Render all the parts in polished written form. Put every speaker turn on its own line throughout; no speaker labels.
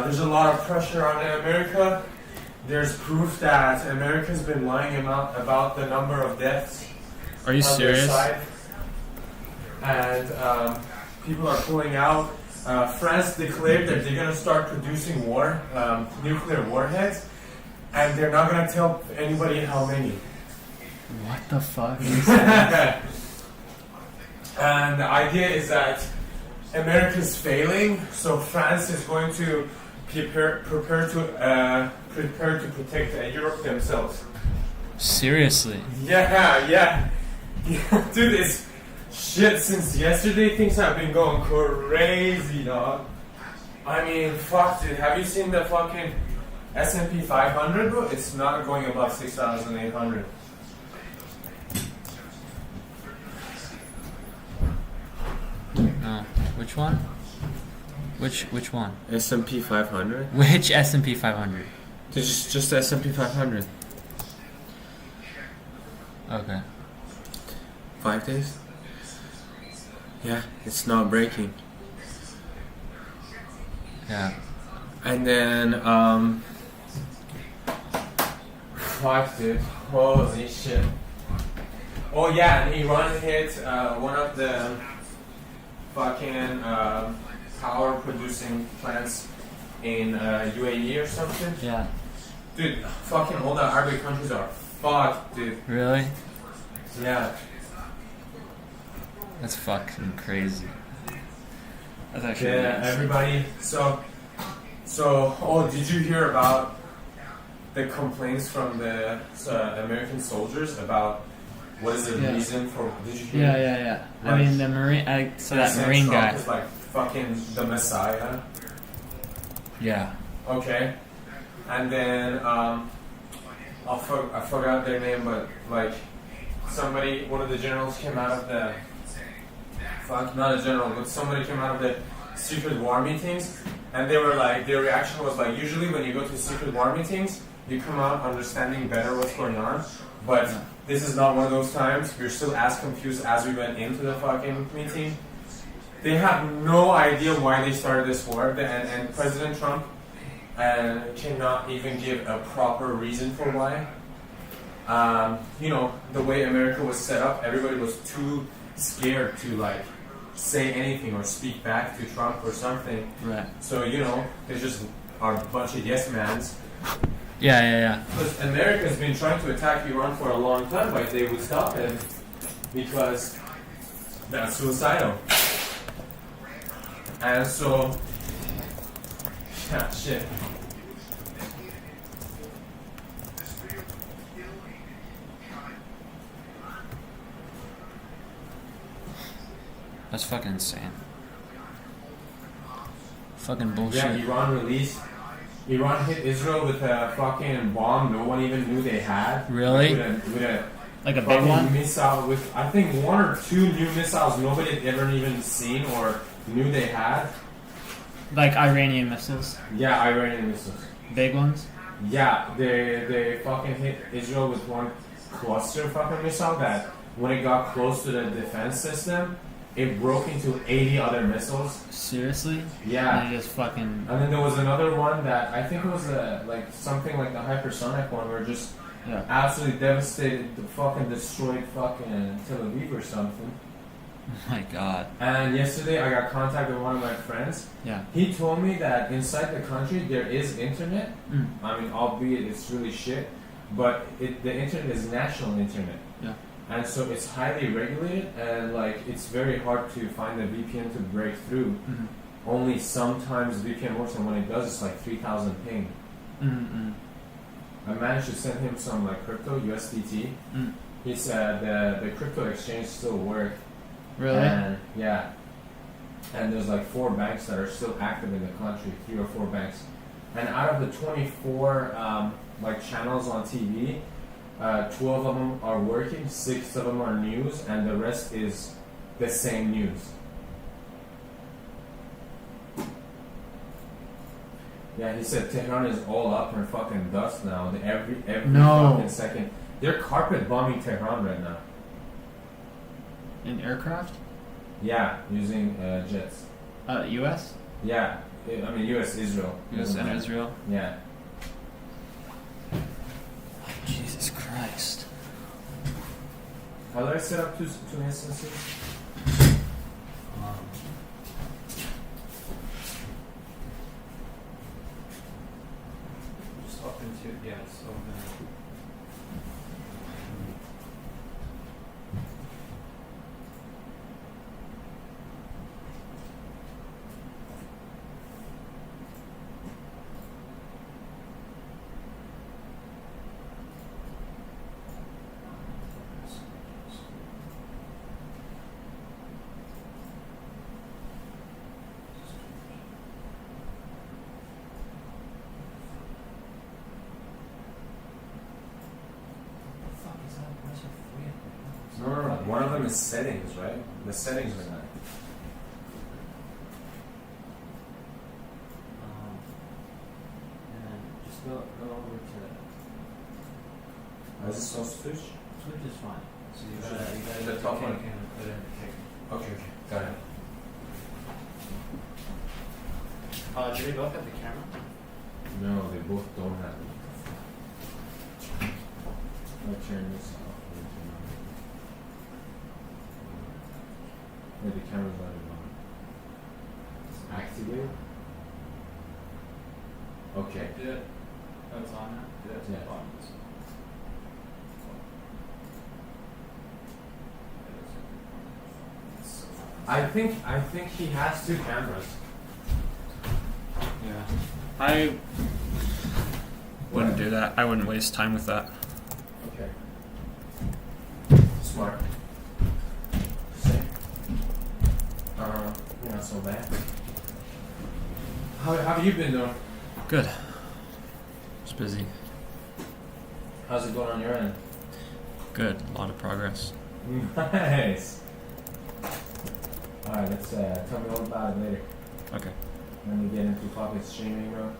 There's a lot of pressure on America. There's proof that America's been lying about the number of deaths.
Are you
on their
serious?
side. And people are pulling out. France declared that they're going to start producing nuclear warheads, and they're not going to tell anybody how many.
What the fuck?
And the idea is that America's failing, so France is going to prepare to protect Europe themselves.
Seriously?
Yeah. Dude, it's shit since yesterday. Things have been going crazy, dog. I mean, fuck, dude. Have you seen the fucking S&P 500, bro? It's not going above 6,800.
No. Which one? Which one?
S&P 500?
Which S&P 500?
Just the S&P 500.
Okay.
5 days? Yeah, it's not breaking.
Yeah.
And then, fuck, dude. Holy shit. Oh yeah, and Iran hit one of the fucking power producing plants in UAE or something.
Yeah.
Dude, fucking all the Arabic countries are fucked, dude.
Really?
Yeah.
That's fucking crazy. That's actually
Yeah,
nice.
everybody. So, oh, did you hear about the complaints from the American soldiers about what is the reason for? Did you hear?
Yeah.
Like,
I mean, the Marine. I saw that Marine
Trump
guy.
is like fucking the Messiah.
Yeah.
Okay. And then I forgot their name, but like one of the generals came out of the not a general, but somebody came out of the secret war meetings, and they were like, their reaction was like, usually when you go to secret war meetings, you come out understanding better what's going on, but this is not one of those times. We're still as confused as we went into the fucking meeting. They have no idea why they started this war, and President Trump cannot even give a proper reason for why. The way America was set up, everybody was too scared to like say anything or speak back to Trump or something.
Right.
So they just are a bunch of yes mans.
Yeah.
Because America's been trying to attack Iran for a long time, but they would stop him because that's suicidal. And so, yeah, shit.
That's fucking insane. Fucking bullshit.
Yeah, Iran hit Israel with a fucking bomb no one even knew they had.
Really?
With a
Like a big
fucking
one?
missile with, I think, 1 or 2 new missiles nobody had ever even seen or knew they had.
Like Iranian missiles?
Yeah, Iranian missiles.
Big ones?
Yeah, they fucking hit Israel with one cluster fucking missile that when it got close to the defense system, it broke into 80 other missiles.
Seriously?
Yeah.
And they just fucking...
And then there was another one that I think it was something like the hypersonic one where just absolutely devastated, fucking destroyed fucking Tel Aviv or something.
Oh my god.
And yesterday I got contact with one of my friends.
Yeah.
He told me that inside the country there is internet. I mean, albeit it's really shit, but the internet is national internet.
Yeah.
And so it's highly regulated, and like it's very hard to find a VPN to break through.
Mm-hmm.
Only sometimes VPN works, and when it does, it's like 3,000 ping.
Mm-hmm.
I managed to send him some like crypto USDT. He said the crypto exchange still worked.
Really?
And, yeah. And there's like 4 banks that are still active in the country, 3 or 4 banks. And out of the 24 channels on TV, 12 of them are working, 6 of them are news, and the rest is the same news. Yeah, he said Tehran is all up in fucking dust now. Every fucking second. They're carpet bombing Tehran right now.
In aircraft?
Yeah, using jets.
U.S.?
Yeah, I mean, U.S. Israel.
U.S. and Israel.
Yeah.
Jesus Christ.
How do I set up two instances?
Just up into so
No. One of them is settings, right? The settings are not.
And just go over to
Is this supposed to switch?
switch is fine. So you
Sure.
gotta
The top one.
and put in the kick.
Okay, got it.
Do they both have the camera?
No, they both don't have it. I'll turn this off. Yeah, the camera's not even on. Activate. Okay.
Did it? Oh, it's on now? Did it?
Yeah.
On.
I think he has two cameras.
yeah. I wouldn't do that. I wouldn't waste time with that.
Okay. Smart. See? Not so bad. How have you been doing?
Good. Just busy.
How's it going on your end?
Good. A lot of progress.
Nice. Alright, let's tell me all about it later.
Okay.
When we get into public streaming, bro.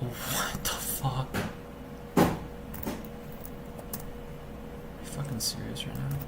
What the fuck? Are you fucking serious right now?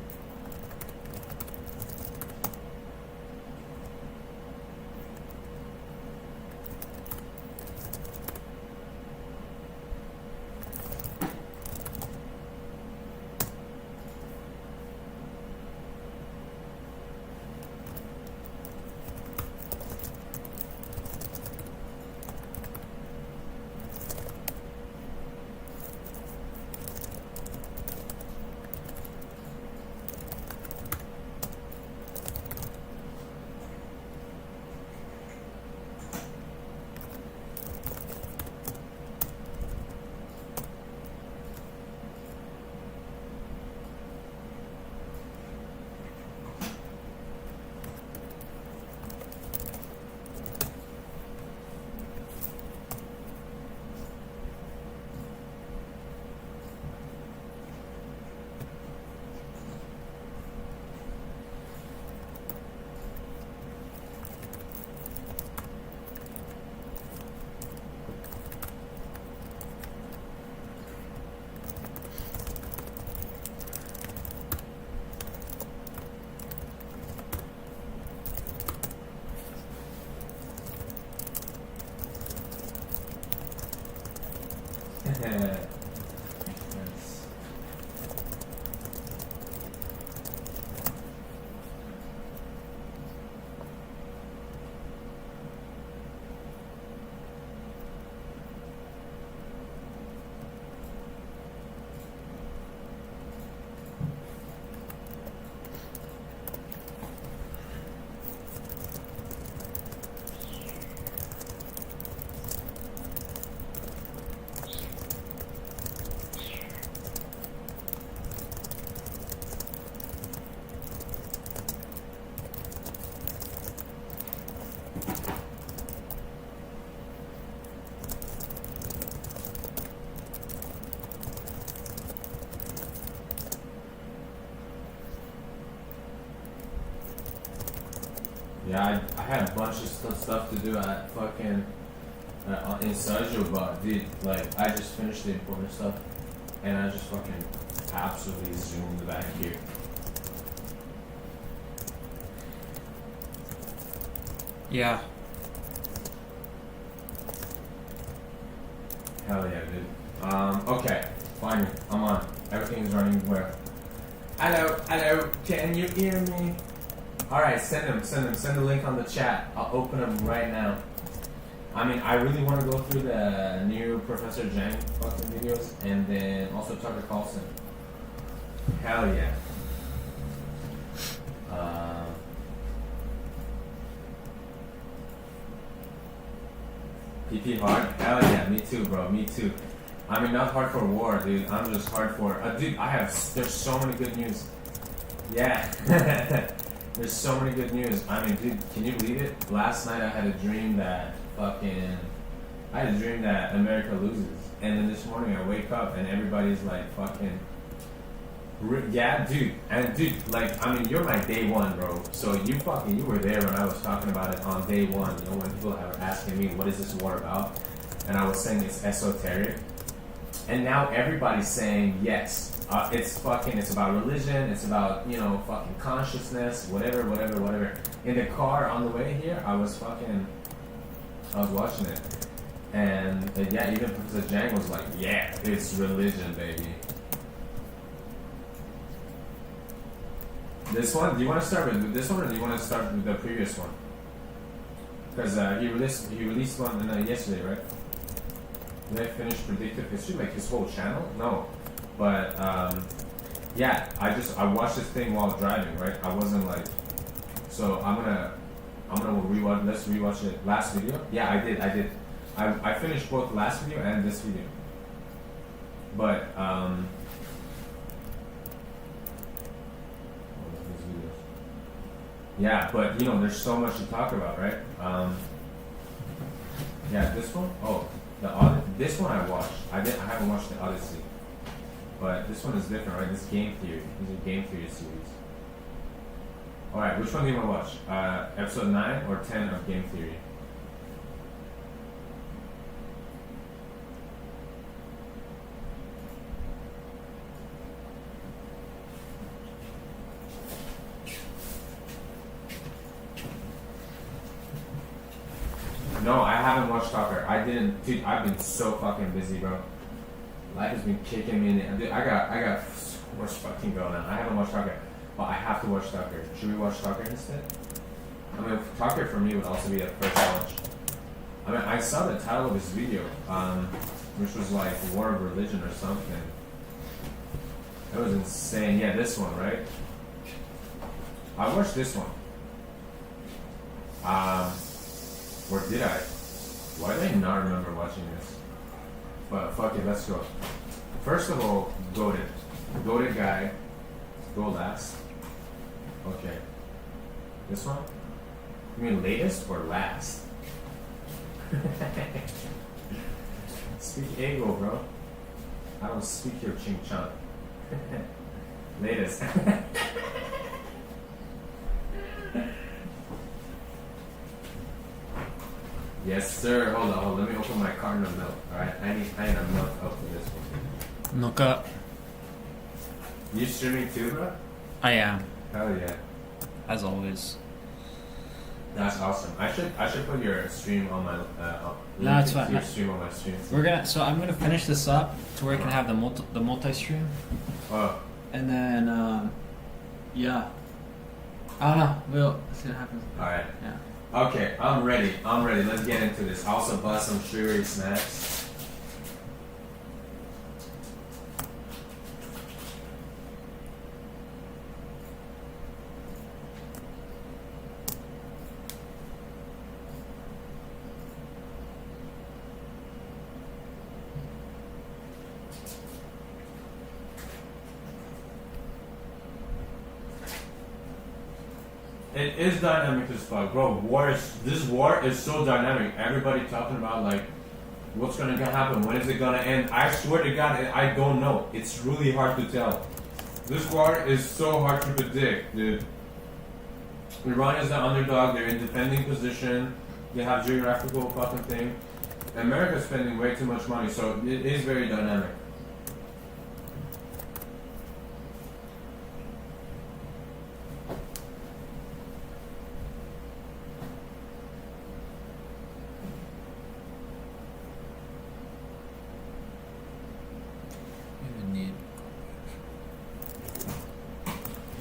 Nice.
Yeah, I had a bunch of stuff to do at fucking in Sergio, but dude, like I just finished the important stuff, and I just fucking absolutely zoomed back here.
Yeah.
Hell yeah, dude. Okay, finally, I'm on. Everything's running well. Hello, can you hear me? Alright, send the link on the chat. I'll open them right now. I mean, I really want to go through the new Professor Jang fucking videos, and then also Tucker Carlson. Hell yeah. PP hard? Hell yeah, me too, bro, me too. I mean, not hard for war, dude. I'm just hard for. Dude, there's so many good news. Yeah. There's so many good news. I mean, dude, can you believe it? Last night I had a dream that America loses. And then this morning I wake up and everybody's like fucking. Yeah, dude. And dude, like, I mean, you're my day one, bro. So you were there when I was talking about it on day one. You know, when people were asking me, what is this war about? And I was saying it's esoteric. And now everybody's saying yes. It's about religion, it's about, fucking consciousness, whatever. In the car on the way here, I was watching it. And yeah, even Professor Jang was like, yeah, it's religion, baby. This one, do you want to start with this one or do you want to start with the previous one? Because he released one yesterday, right? Did I finish predictive history, like his whole channel? No, but yeah, I watched this thing while driving, right? I wasn't like, so I'm gonna rewatch. Let's rewatch it. Last video? Yeah, I did. I finished both last video and this video. But yeah, but there's so much to talk about, right? Yeah, this one. Oh. This one I watched. I haven't watched the Odyssey, but this one is different, right? This game theory. This is a game theory series. All right, which one do you want to watch? Episode 9 or 10 of Game Theory? No, I haven't watched Tucker. I didn't. Dude, I've been so fucking busy, bro. Life has been kicking me in the. Dude, I got so much fucking going on. I haven't watched Tucker, but I have to watch Tucker. Should we watch Tucker instead? I mean, Tucker for me would also be a first watch. I mean, I saw the title of his video, which was like War of Religion or something. That was insane. Yeah, this one, right? I watched this one. Or did I? Why did I not remember watching this? But fuck it, let's go. First of all, goated. Goated guy. Go last. Okay. This one? You mean latest or last? Speak ego, bro. I don't speak your ching chong. Latest. Yes, sir. Hold on. Let me open my carton of milk. Alright? I need a milk up for this one.
Milk up.
You streaming too, bro?
I am,
Hell yeah.
as always.
That's awesome. I should put your stream on my
No, it's fine.
Your stream on my stream.
I'm gonna finish this up to where I can have the multi-stream,
Oh.
and then yeah. I don't know. We'll see what happens.
Alright.
Yeah.
Okay, I'm ready. Let's get into this. I also bought some sugary snacks. It is dynamic as fuck, bro. This war is so dynamic. Everybody talking about like what's gonna happen, when is it gonna end? I swear to God, I don't know. It's really hard to tell. This war is so hard to predict, dude. Iran is the underdog. They're in defending position. They have geographical fucking thing. America's spending way too much money, so it is very dynamic.
Even need.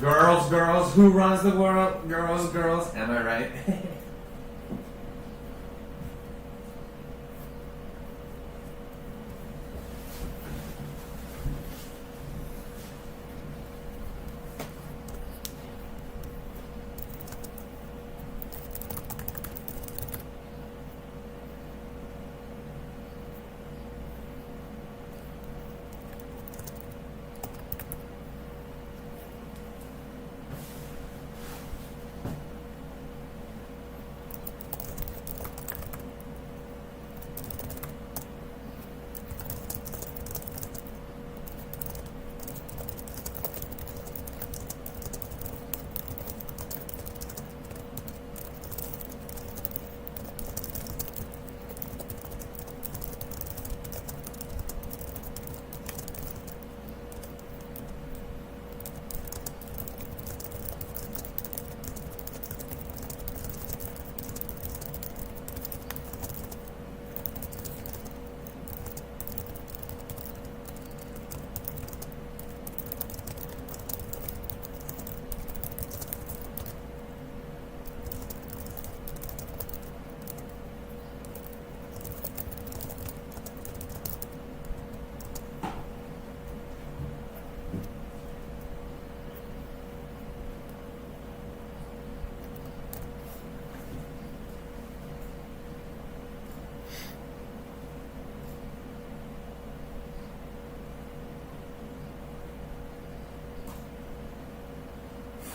Girls, girls, who runs the world? Girls, girls. Am I right?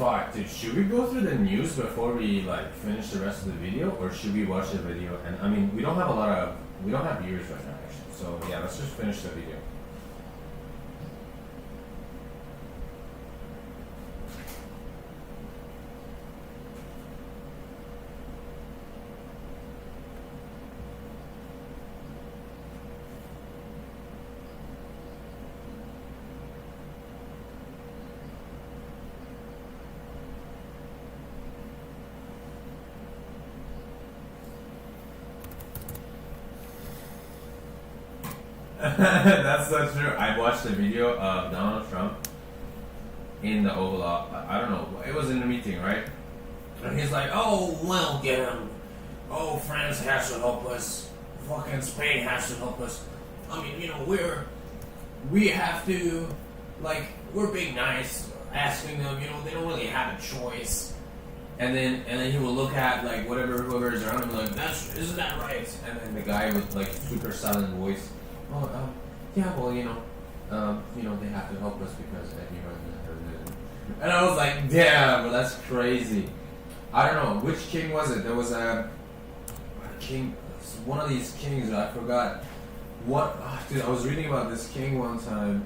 Fuck, dude, should we go through the news before we like finish the rest of the video, or should we watch the video? And I mean, we don't have viewers right now actually, so yeah, let's just finish the video. That's so true. I watched a video of Donald Trump in the Oval Office. I don't know. It was in a meeting, right? And he's like, "Oh, well, get him. Oh, France has to help us. Fucking Spain has to help us. I mean, you know, we have to, like, we're being nice, asking them. You know, they don't really have a choice." And then he will look at like whoever is around him, like, isn't that right? And then the guy with like super silent voice. Oh, yeah, well, you know, they have to help us because, and I was like, damn, but that's crazy. I don't know, which king was it? There was a king, one of these kings, I forgot. Dude, I was reading about this king one time,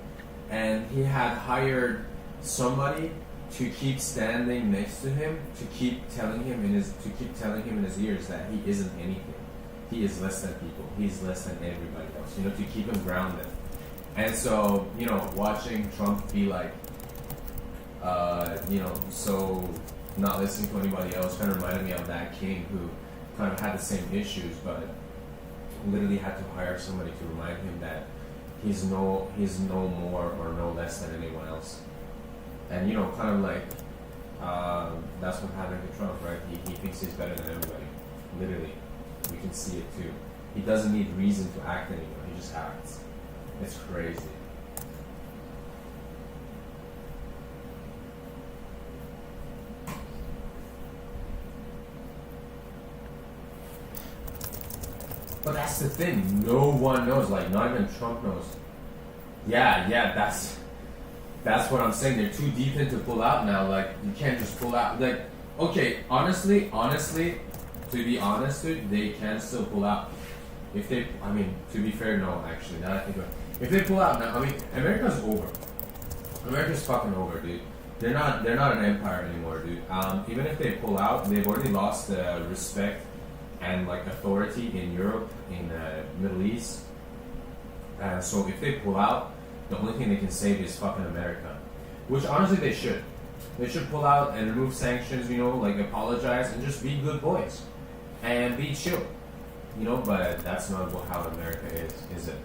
and he had hired somebody to keep standing next to him, to keep telling him in his ears that he isn't anything. He is less than people. He's less than everybody else. You know, to keep him grounded. And so, you know, watching Trump be like, you know, so not listening to anybody else kind of reminded me of that king who kind of had the same issues, but literally had to hire somebody to remind him that he's no more or no less than anyone else. And, you know, kind of like, that's what happened to Trump, right? He thinks he's better than everybody. Literally. We can see it too. He doesn't need reason to act anymore. He just acts. It's crazy. But that's the thing. No one knows. Like, not even Trump knows. Yeah, that's what I'm saying. They're too deep in to pull out now. Like, you can't just pull out. Like, okay, honestly, to be honest, dude, they can still pull out. If they, I mean, to be fair, no, actually, now that I think about it. If they pull out now, I mean, America's over. America's fucking over, dude. They're not an empire anymore, dude. Even if they pull out, they've already lost respect and like authority in Europe, in the Middle East. So if they pull out, the only thing they can save is fucking America, which honestly they should. They should pull out and remove sanctions, you know, like apologize and just be good boys and be chill, you know. But that's not how America is it?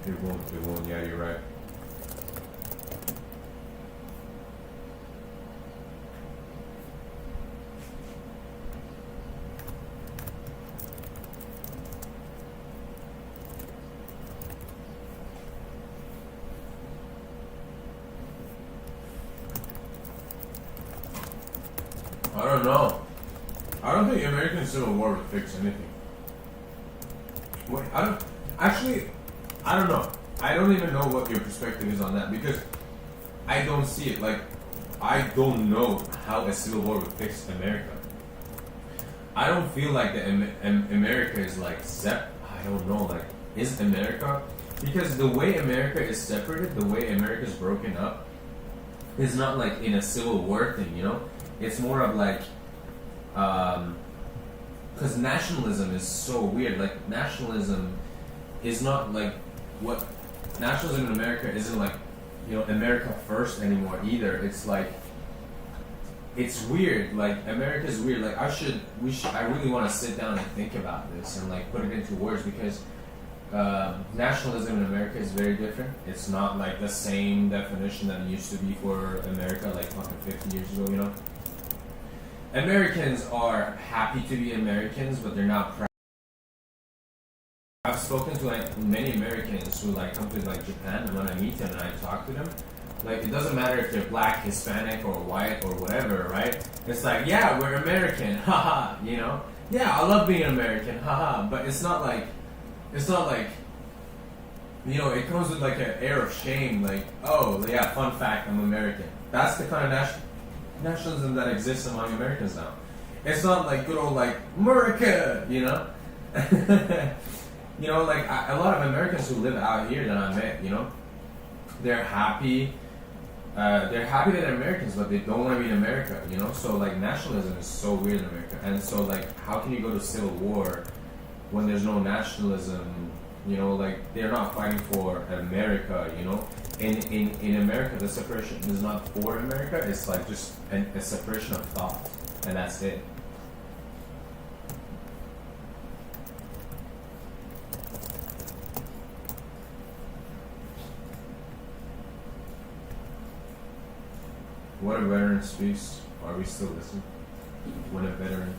You're going, yeah, you're right. I don't know. I don't think American Civil War would fix anything. Wait, I don't know. I don't even know what your perspective is on that because I don't see it. Like, I don't know how a civil war would fix America. I don't feel like America is like I don't know. Like, is America? Because the way America is separated, the way America is broken up, is not like in a civil war thing. You know, it's more of like, because nationalism is so weird. Like, nationalism is not like what nationalism in America isn't like, you know, America first anymore either. It's like, it's weird. Like, America's weird. Like, I really want to sit down and think about this and like put it into words because nationalism in America is very different. It's not like the same definition that it used to be for America like fucking 50 years ago, you know. Americans are happy to be Americans, but they're not proud. I've spoken to like many Americans who like come to like Japan, and when I meet them and I talk to them, like it doesn't matter if they're black, Hispanic, or white or whatever, right? It's like, yeah, we're American, haha, you know? Yeah, I love being American, haha. But it's not like, you know, it comes with like an air of shame, like, oh yeah, fun fact, I'm American. That's the kind of nationalism that exists among Americans now. It's not like good old like America, you know? You know, like a lot of Americans who live out here that I met, you know, they're happy. They're happy that they're Americans, but they don't want to be in America, you know? So like nationalism is so weird in America. And so like, how can you go to civil war when there's no nationalism? You know, like they're not fighting for America, you know? In America, the separation is not for America. It's like just a separation of thought, and that's it. What a veteran speaks. Are we still listening? When a veteran.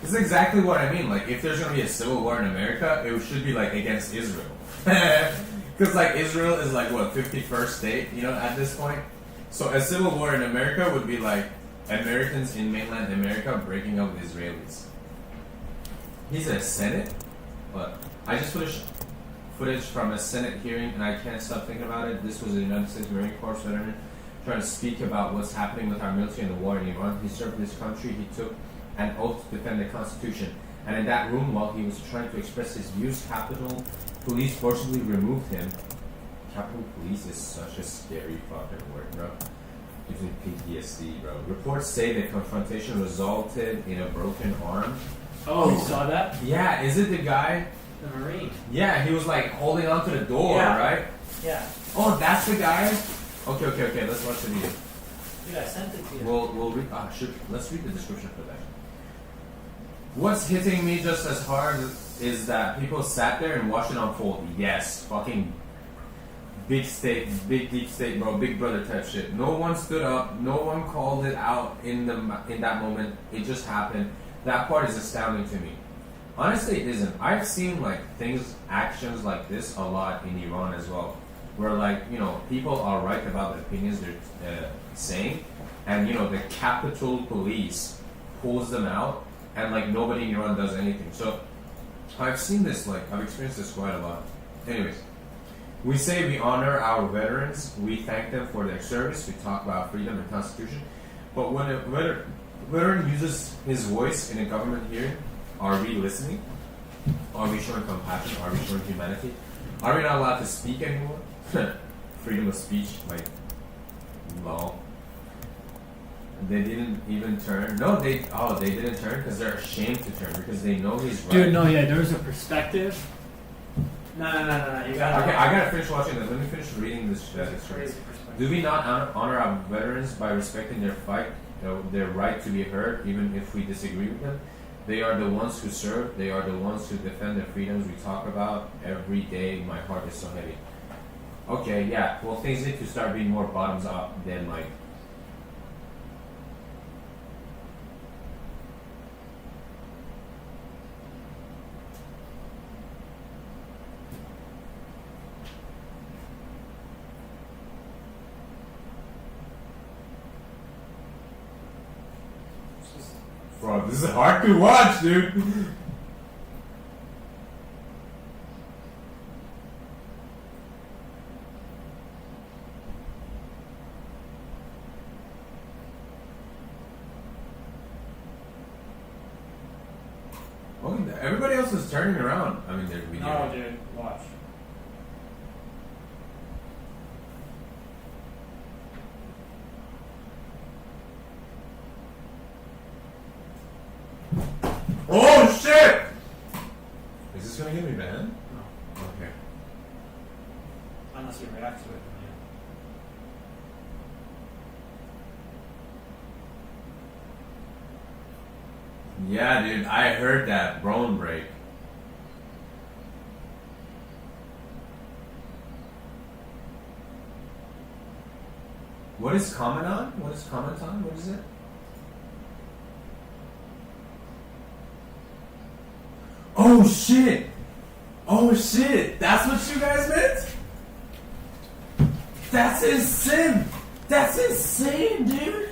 This is exactly what I mean. Like, if there's gonna be a civil war in America, it should be like against Israel. Because like Israel is like what, 51st state, you know, at this point. So a civil war in America would be like Americans in mainland America breaking up with Israelis. He's a Senate, but I just finished footage from a Senate hearing, and I can't stop thinking about it. This was a United States Marine Corps veteran trying to speak about what's happening with our military in the war in Iran. He served this country. He took an oath to defend the Constitution. And in that room, while he was trying to express his views, Capitol Police forcibly removed him. Capitol Police is such a scary fucking word, bro. Gives me PTSD, bro. Reports say the confrontation resulted in a broken arm.
Oh, you saw that?
Yeah, is it the guy?
The Marine.
Yeah, he was like holding onto the door,
Yeah.
right?
Yeah.
Oh, that's the guy? Okay, let's watch the video.
Dude, I sent it to you.
We'll read, let's read the description for that. What's hitting me just as hard is that people sat there and watched it unfold. Yes, fucking big state, big deep state, bro, big brother type shit. No one stood up, no one called it out in that moment. It just happened. That part is astounding to me. Honestly, it isn't. I've seen like actions like this a lot in Iran as well, where like, you know, people are right about the opinions they're saying, and you know, the Capitol Police pulls them out, and like nobody in Iran does anything. So I've seen this, like I've experienced this quite a lot. Anyways, We say we honor our veterans. We thank them for their service. We talk about freedom and constitution. But when a veteran uses his voice in a government hearing, are we listening? Are we showing compassion? Are we showing humanity? Are we not allowed to speak anymore? Freedom of speech, like law. They didn't even turn. No, they didn't turn because they're ashamed to turn because they know he's right.
Dude, no, yeah, there's a perspective. No. You gotta.
Okay, I gotta finish watching this. Let me finish reading this.
Crazy
story.
perspective.
Do we not honor our veterans by respecting their fight, their right to be heard, even if we disagree with them? They are the ones who serve. They are the ones who defend the freedoms we talk about every day. My heart is so heavy. Okay, yeah. Well, things need to start being more bottoms up than like. Bro, this is hard to watch, dude. Oh, everybody else is turning around. I mean, they're video.
No, dude, watch.
Oh shit! Is this gonna get me banned?
No.
Okay.
Unless you react to it.
Yeah, dude, I heard that bone break. What is comment on? What is comment on? What is it? Oh shit! Oh shit! That's what you guys meant? That's insane! That's insane, dude!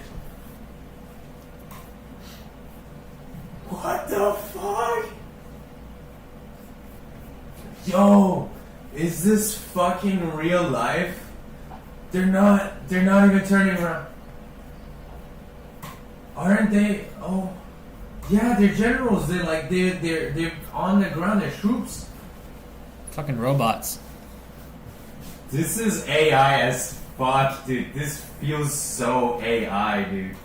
What the fuck? Yo, is this fucking real life? They're not even turning around. Aren't they? Oh, yeah, they're generals. They're on the ground. They're troops.
Fucking robots.
This is AI as fuck, dude. This feels so AI, dude.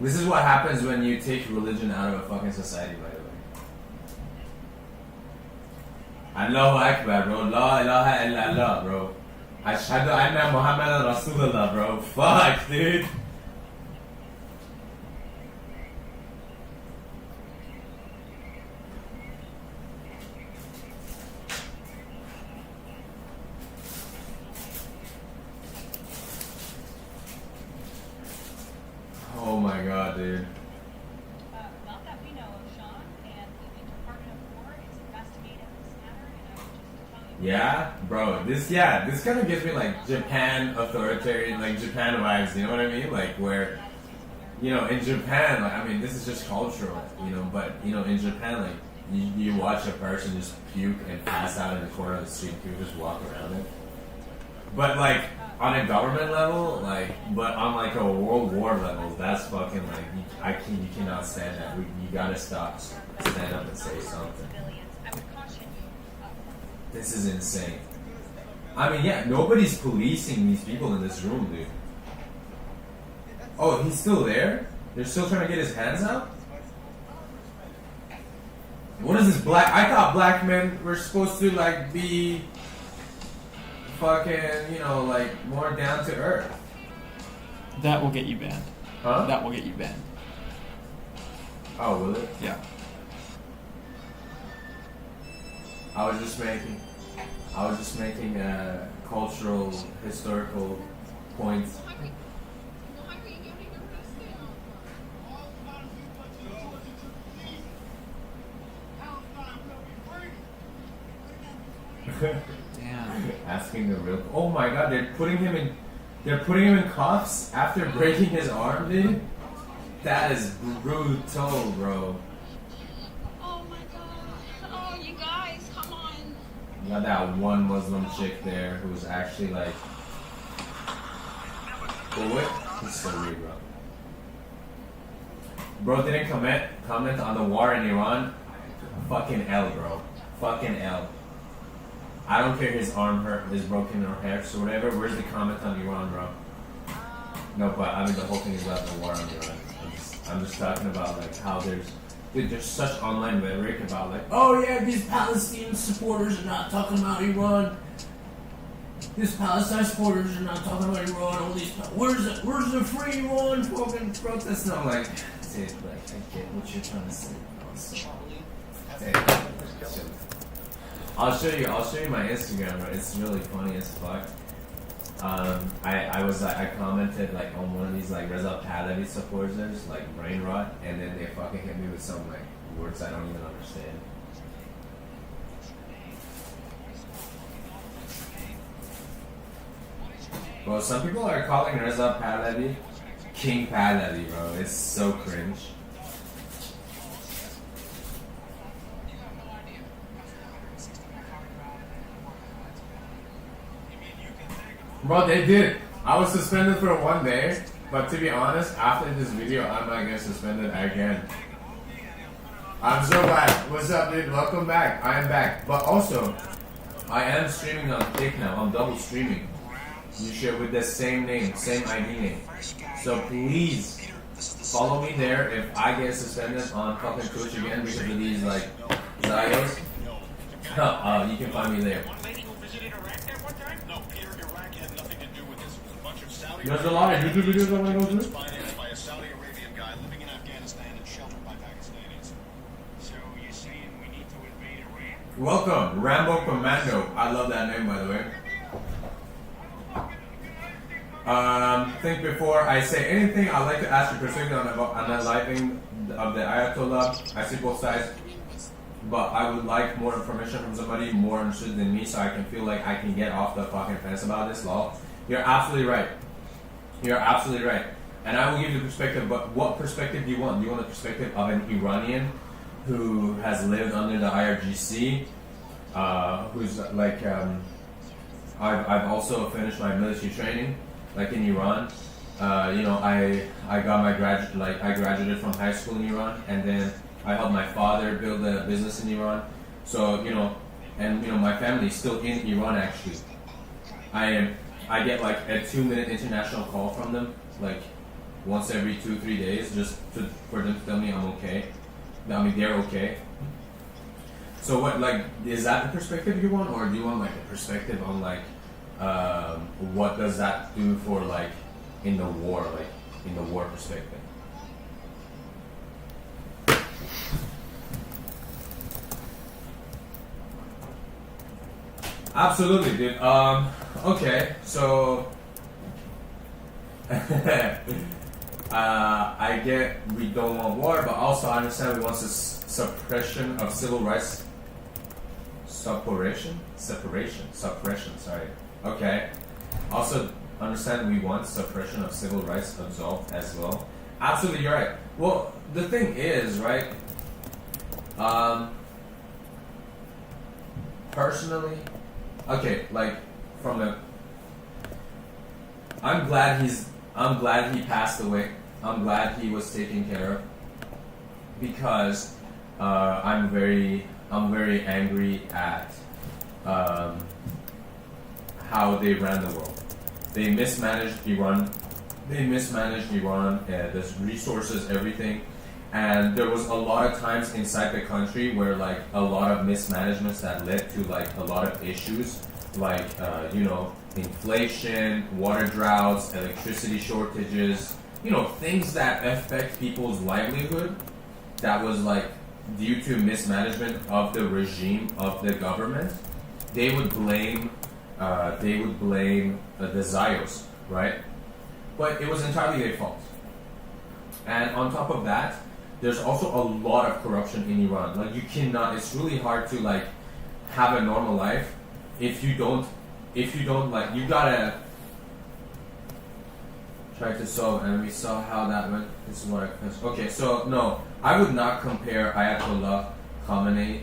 This is what happens when you take religion out of a fucking society, by the way. Allahu Akbar, bro. La ilaha illallah, bro. Ashhadu anna Muhammadan Rasulullah, bro. Fuck, dude. Oh my god, dude.
Not that we know of, Sean, and the Department of War is investigating this matter, and I would just tell you.
Yeah, bro. This kind of gives me like Japan authoritarian, like Japan vibes. You know what I mean? Like where, you know, in Japan, like I mean, this is just cultural, you know. But you know, in Japan, like you watch a person just puke and pass out in the corner of the street, people just walk around it. But like on a government level, like, but on like a world war level, that's fucking like you cannot stand that. You gotta stop, stand up and say something.
I would caution you.
This is insane. I mean, yeah, nobody's policing these people in this room, dude. Oh, he's still there? They're still trying to get his hands out? What is this black? I thought black men were supposed to like be fucking, you know, like more down to earth.
That will get you banned.
Huh?
That will get you banned.
Oh, will it?
Yeah.
I was just making a cultural, historical point.
Damn.
Asking the real. Oh my god, they're putting him in cuffs after breaking his arm, dude. That is brutal, bro.
Oh my god. Oh, you guys, come on.
got that one Muslim chick there who's actually like, what? He's so weird, bro. Bro didn't comment on the war in Iran. Fucking L, bro. Fucking L. I don't care his arm is broken or hurt, so whatever. Where's the comment on Iran, bro? No, but I mean the whole thing is about the war on Iran. I'm just talking about like how there's such online rhetoric about like, oh yeah, these Palestinian supporters are not talking about Iran. These Palestine supporters are not talking about Iran. All these where's the free Iran fucking protest? And I'm like, dude, like I get what you're trying to say. I'll show you my Instagram, bro. It's really funny as fuck. I commented like on one of these like Reza Pahlavi supporters, like brain rot, and then they fucking hit me with some like words I don't even understand. Bro, some people are calling Reza Pahlavi King Pahlavi, bro. It's so cringe. Bro, they did. I was suspended for 1 day, but to be honest, after this video, I might get suspended again. I'm so back. What's up, dude? Welcome back. I am back. But also, I am streaming on Kick now. I'm double streaming. You share with the same name, same ID name. So please follow me there if I get suspended on fucking Twitch again because of these like Zios. You can find me there. There's a lot of YouTube videos I want to go through.
Financed by a Saudi Arabian guy living in Afghanistan and sheltered by Pakistanis. So you're saying we need to invade Iran?
Welcome, Rambo Commando. I love that name, by the way. Think before I say anything, I'd like to ask your perspective on unaliving of the Ayatollah. I see both sides, but I would like more information from somebody more interested than me, so I can feel like I can get off the fucking fence about this law. You're absolutely right. You're absolutely right. And I will give you the perspective, but what perspective do you want? Do you want the perspective of an Iranian who has lived under the IRGC, who's like, I've also finished my military training, like in Iran. I got my I graduated from high school in Iran, and then I helped my father build a business in Iran. So, my family is still in Iran actually. I get like a 2-minute international call from them, like once every 2-3 days, just for them to tell me I'm okay. I mean, they're okay. So what, like, is that the perspective you want, or do you want like a perspective on like, what does that do for like in the war perspective? Absolutely, dude. Okay, so I get we don't want war, but also I understand we want suppression of civil rights. Suppression. Sorry. Okay. Also understand we want suppression of civil rights absolved as well. Absolutely, you're right. Well, the thing is, right? Personally, okay, like I'm glad he passed away. I'm glad he was taken care of, because I'm very angry at how they ran the world. They mismanaged Iran. The resources, everything. And there was a lot of times inside the country where like a lot of mismanagements that led to like a lot of issues, like inflation, water droughts, electricity shortages, things that affect people's livelihood. That was like due to mismanagement of the regime of the government. They would blame the Zios, right? But it was entirely their fault. And on top of that, there's also a lot of corruption in Iran. Like it's really hard to like have a normal life if you don't like, you gotta try to solve, and we saw how that went. This is what okay, so no, I would not compare Ayatollah Khamenei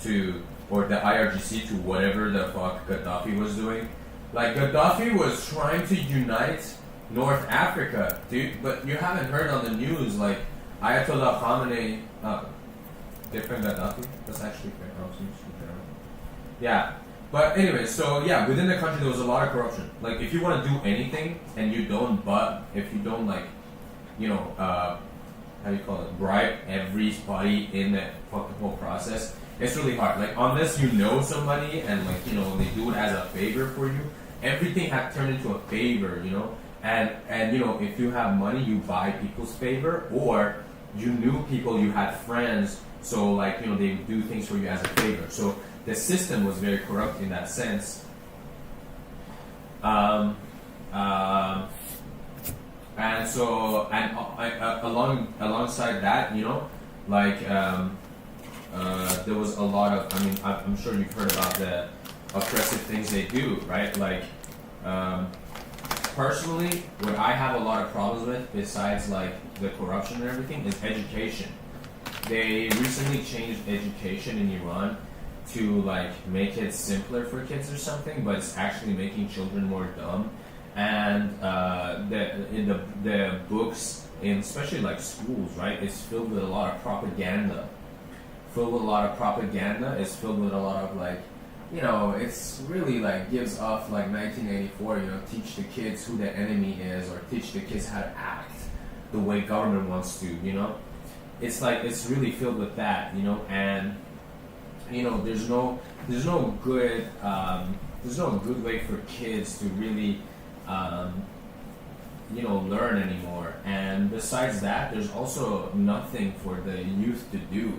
to or the IRGC to whatever the fuck Gaddafi was doing. Like Gaddafi was trying to unite North Africa, dude. But you haven't heard on the news like Ayatollah Khamenei, different Gaddafi. That's actually fair. Yeah. But anyway, so yeah, within the country there was a lot of corruption. Like if you want to do anything and you don't, if you don't like, how do you call it, bribe everybody in the fucking whole process, it's really hard. Like unless you know somebody and like they do it as a favor for you, everything had turned into a favor, and if you have money, you buy people's favor, or you knew people, you had friends, so like they do things for you as a favor. So the system was very corrupt in that sense. And so alongside that, there was a lot of. I mean, I'm sure you've heard about the oppressive things they do, right? Like, personally, what I have a lot of problems with, besides like the corruption and everything, is education. They recently changed education in Iran to like make it simpler for kids or something, but it's actually making children more dumb. And the books, in especially like schools, right, it's filled with a lot of propaganda. It's filled with a lot of like, it's really like gives off like 1984. Teach the kids who the enemy is, or teach the kids how to act the way government wants to. It's like it's really filled with that. And there's no good way for kids to really learn anymore. And besides that, there's also nothing for the youth to do.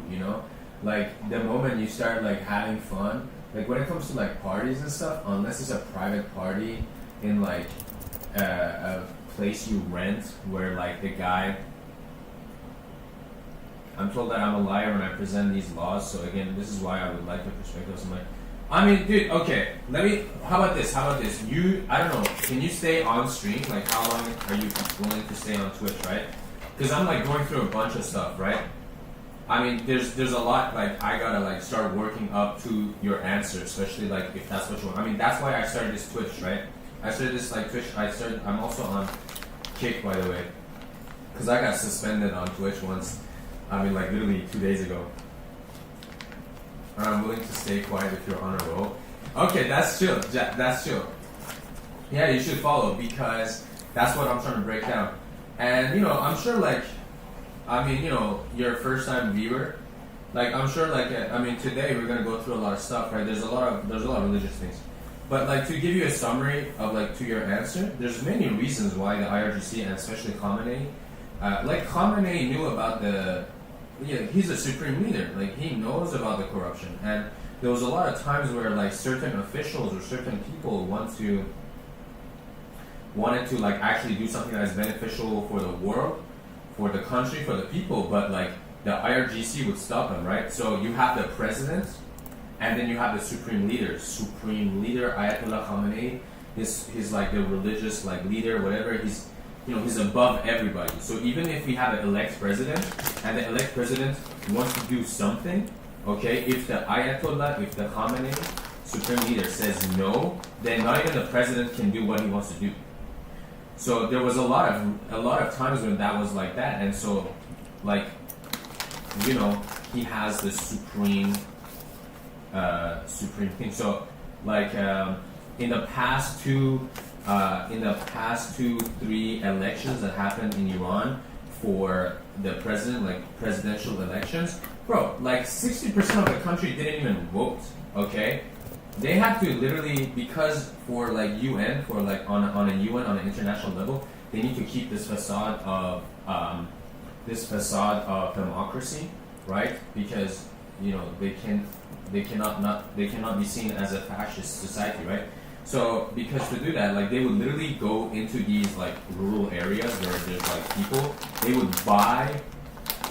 Like the moment you start like having fun, like when it comes to like parties and stuff, unless it's a private party in like a place you rent, where like the guy. I'm told that I'm a liar when I present these laws, so again, this is why I would like the perspective of somebody. I mean, dude, okay, how about this? I don't know, can you stay on stream? Like, how long are you willing to stay on Twitch, right? Because I'm like going through a bunch of stuff, right? I mean, there's a lot, like, I gotta like start working up to your answer, especially like if that's what you want. I mean, that's why I started this Twitch, right? I started this like Twitch, I'm also on Kick, by the way, because I got suspended on Twitch once. I mean, like literally 2 days ago. And I'm willing to stay quiet if you're on a roll. Okay, that's chill. That's chill. Yeah, you should follow, because that's what I'm trying to break down. And I'm sure like, you're a first time viewer. Like I'm sure like, today we're gonna go through a lot of stuff, right? There's a lot of religious things. But like to give you a summary of like to your answer, there's many reasons why the IRGC and especially Khamenei, Khamenei knew about he's a supreme leader. Like he knows about the corruption, and there was a lot of times where like certain officials or certain people wanted to like actually do something that is beneficial for the world, for the country, for the people, but like the IRGC would stop them, right? So you have the president, and then you have the supreme leader. Supreme leader Ayatollah Khamenei is like the religious like leader, whatever. He's above everybody. So even if we have an elect president, and the elect president wants to do something, okay, if the Ayatollah, if the Khamenei, supreme leader says no, then not even the president can do what he wants to do. So there was a lot of times when that was like that, and so like, he has the supreme thing. So like in the past 2-3 elections that happened in Iran for the president, like presidential elections, bro, like 60% of the country didn't even vote. Okay, they have to literally, because for like UN, for like on an international level, they need to keep this facade of democracy, right? Because they cannot be seen as a fascist society, right? So because to do that, like they would literally go into these like rural areas where there's like people, they would buy,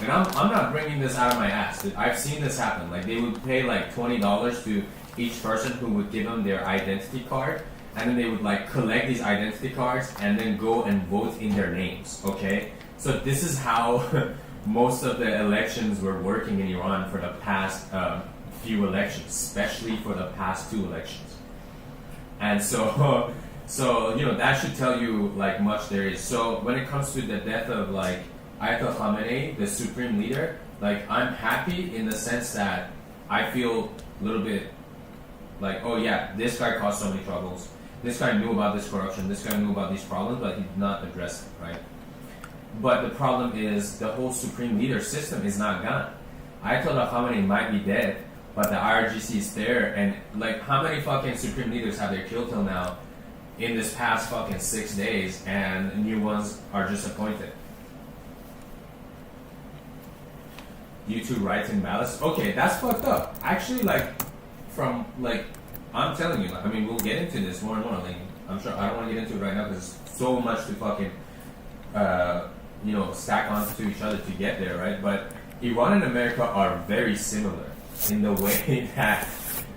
and I'm not bringing this out of my ass. I've seen this happen. Like they would pay like $20 to each person who would give them their identity card, and then they would like collect these identity cards and then go and vote in their names. Okay, so this is how most of the elections were working in Iran for the past few elections, especially for the past 2 elections. And so, so that should tell you like much there is. So when it comes to the death of like Ayatollah Khamenei, the supreme leader, like I'm happy in the sense that I feel a little bit like, oh yeah, this guy caused so many troubles. This guy knew about this corruption. This guy knew about these problems, but he did not address it, right? But the problem is the whole supreme leader system is not gone. Ayatollah Khamenei might be dead, but the IRGC is there, and like how many fucking supreme leaders have they killed till now in this past fucking 6 days, and new ones are just appointed? YouTube writing malice. Okay, that's fucked up. Actually, like, from like, I'm telling you, like, I mean, we'll get into this more and more. Like, I'm sure I don't want to get into it right now because there's so much to fucking, stack onto each other to get there, right? But Iran and America are very similar in the way that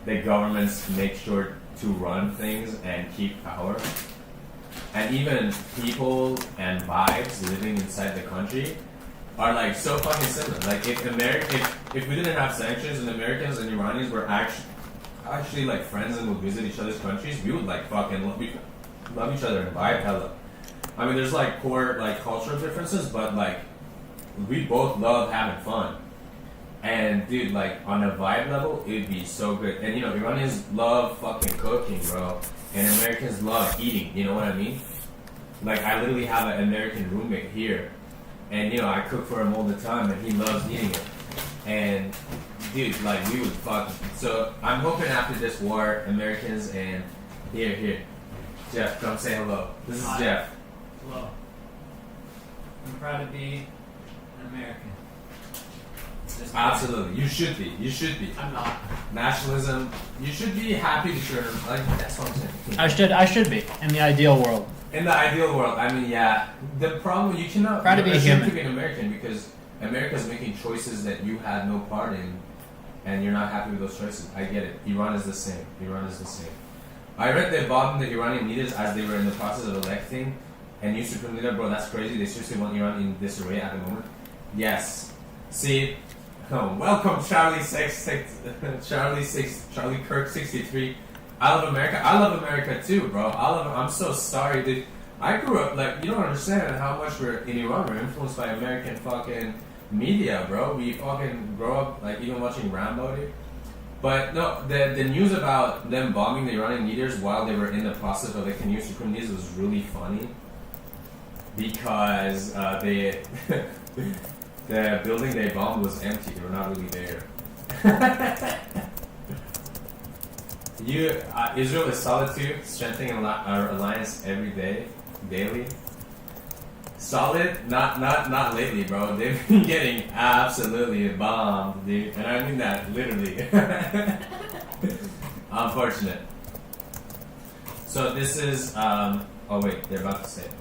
the governments make sure to run things and keep power, and even people and vibes living inside the country are like so fucking similar. Like if we didn't have sanctions and Americans and Iranians were actually like friends and would visit each other's countries, we would like fucking love each other and vibe hella. I mean, there's like core like cultural differences, but like we both love having fun. And dude, like on a vibe level, it'd be so good. And Iranians love fucking cooking, bro, and Americans love eating. You know what I mean? Like I literally have an American roommate here, and I cook for him all the time, and he loves eating it. And dude, like we would fuck. So I'm hoping after this war, Americans and here, Jeff, come say hello. This is
Hi.
Jeff.
Hello. I'm proud to be an American. Just
Absolutely, you should be. You should be.
I'm not.
Nationalism. You should be happy to share. Like that's what I'm saying.
I should be in the ideal world.
In the ideal world, I mean, yeah. The problem you cannot
Proud to be
ashamed
human.
to be an American because America's making choices that you had no part in, and you're not happy with those choices. I get it. Iran is the same. Iran is the same. I read they bombed the Iranian leaders as they were in the process of electing a new supreme leader. Bro, that's crazy. They seriously want Iran in disarray at the moment. Yes. See. Oh, welcome, Charlie Kirk 63. I love America. I love America too, bro. I'm so sorry, dude. I grew up like you don't understand how much we're in Iran. We're influenced by American fucking media, bro. We fucking grow up like even watching Rambo, dude. But no, the news about them bombing the Iranian leaders while they were in the process of electing new supreme leaders was really funny because they. The building they bombed was empty. They were not really there. Israel is solid too, strengthening our alliance every day, daily. Solid? Not lately, bro. They've been getting absolutely bombed, dude. And I mean that literally. Unfortunate. So this is, oh wait, they're about to say it.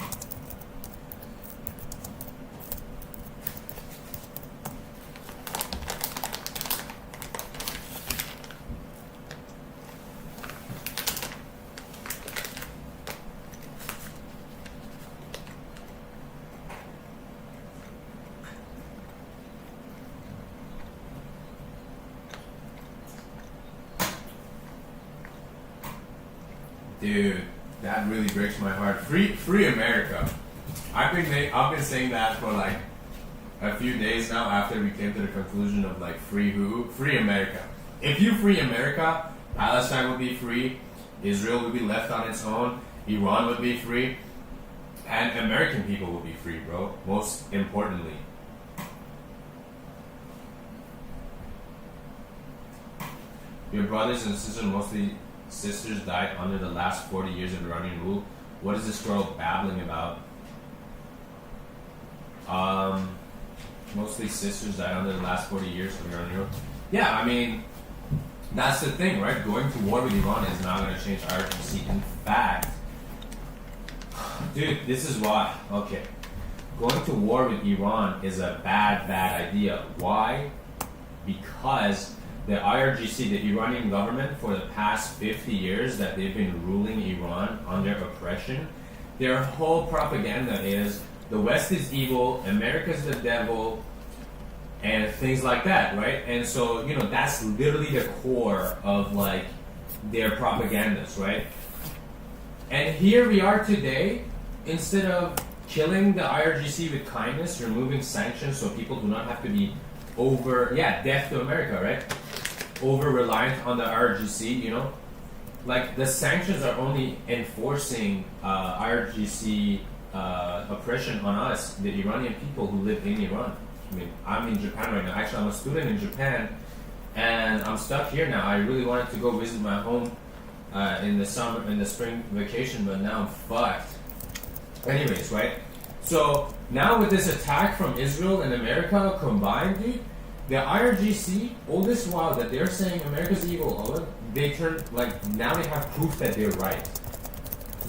Dude, that really breaks my heart. Free America. I've been saying that for like a few days now after we came to the conclusion of like free who? Free America. If you free America, Palestine would be free, Israel would be left on its own, Iran would be free, and American people would be free, bro. Most importantly. Your brothers and sisters, mostly sisters, died under the last 40 years of Iranian rule. What is this girl babbling about? Mostly sisters died under the last 40 years of Iranian rule. Yeah, I mean, that's the thing, right? Going to war with Iran is not going to change IRGC. In fact, dude, this is why. Okay. Going to war with Iran is a bad idea. Why? Because the IRGC, the Iranian government, for the past 50 years that they've been ruling Iran under oppression, their whole propaganda is the West is evil, America's the devil, and things like that, right? And so, you know, that's literally the core of like their propagandas, right? And here we are today, instead of killing the IRGC with kindness, removing sanctions so people do not have to be death to America, right? Over reliant on the IRGC, you know? Like, the sanctions are only enforcing IRGC oppression on us, the Iranian people who live in Iran. I mean, I'm in Japan right now. Actually, I'm a student in Japan, and I'm stuck here now. I really wanted to go visit my home in the spring vacation, but now I'm fucked. Anyways, right? So now with this attack from Israel and America combined, dude, the IRGC, all this while that they're saying America's evil, they turn, like, now they have proof that they're right.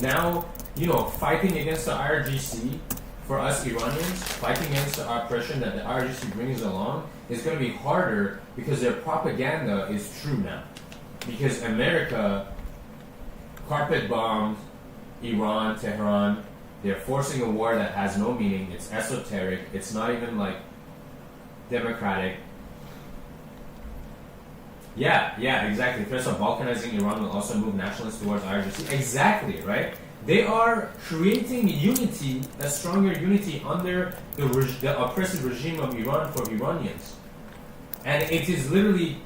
Now, you know, fighting against the IRGC, for us Iranians, fighting against the oppression that the IRGC brings along is going to be harder because their propaganda is true now. Because America carpet bombed Iran, Tehran. They're forcing a war that has no meaning. It's esoteric. It's not even like democratic. Yeah, exactly. Threats of balkanizing Iran will also move nationalists towards IRGC. Exactly, right? They are creating unity, a stronger unity under the oppressive regime of Iran for Iranians. And it is literally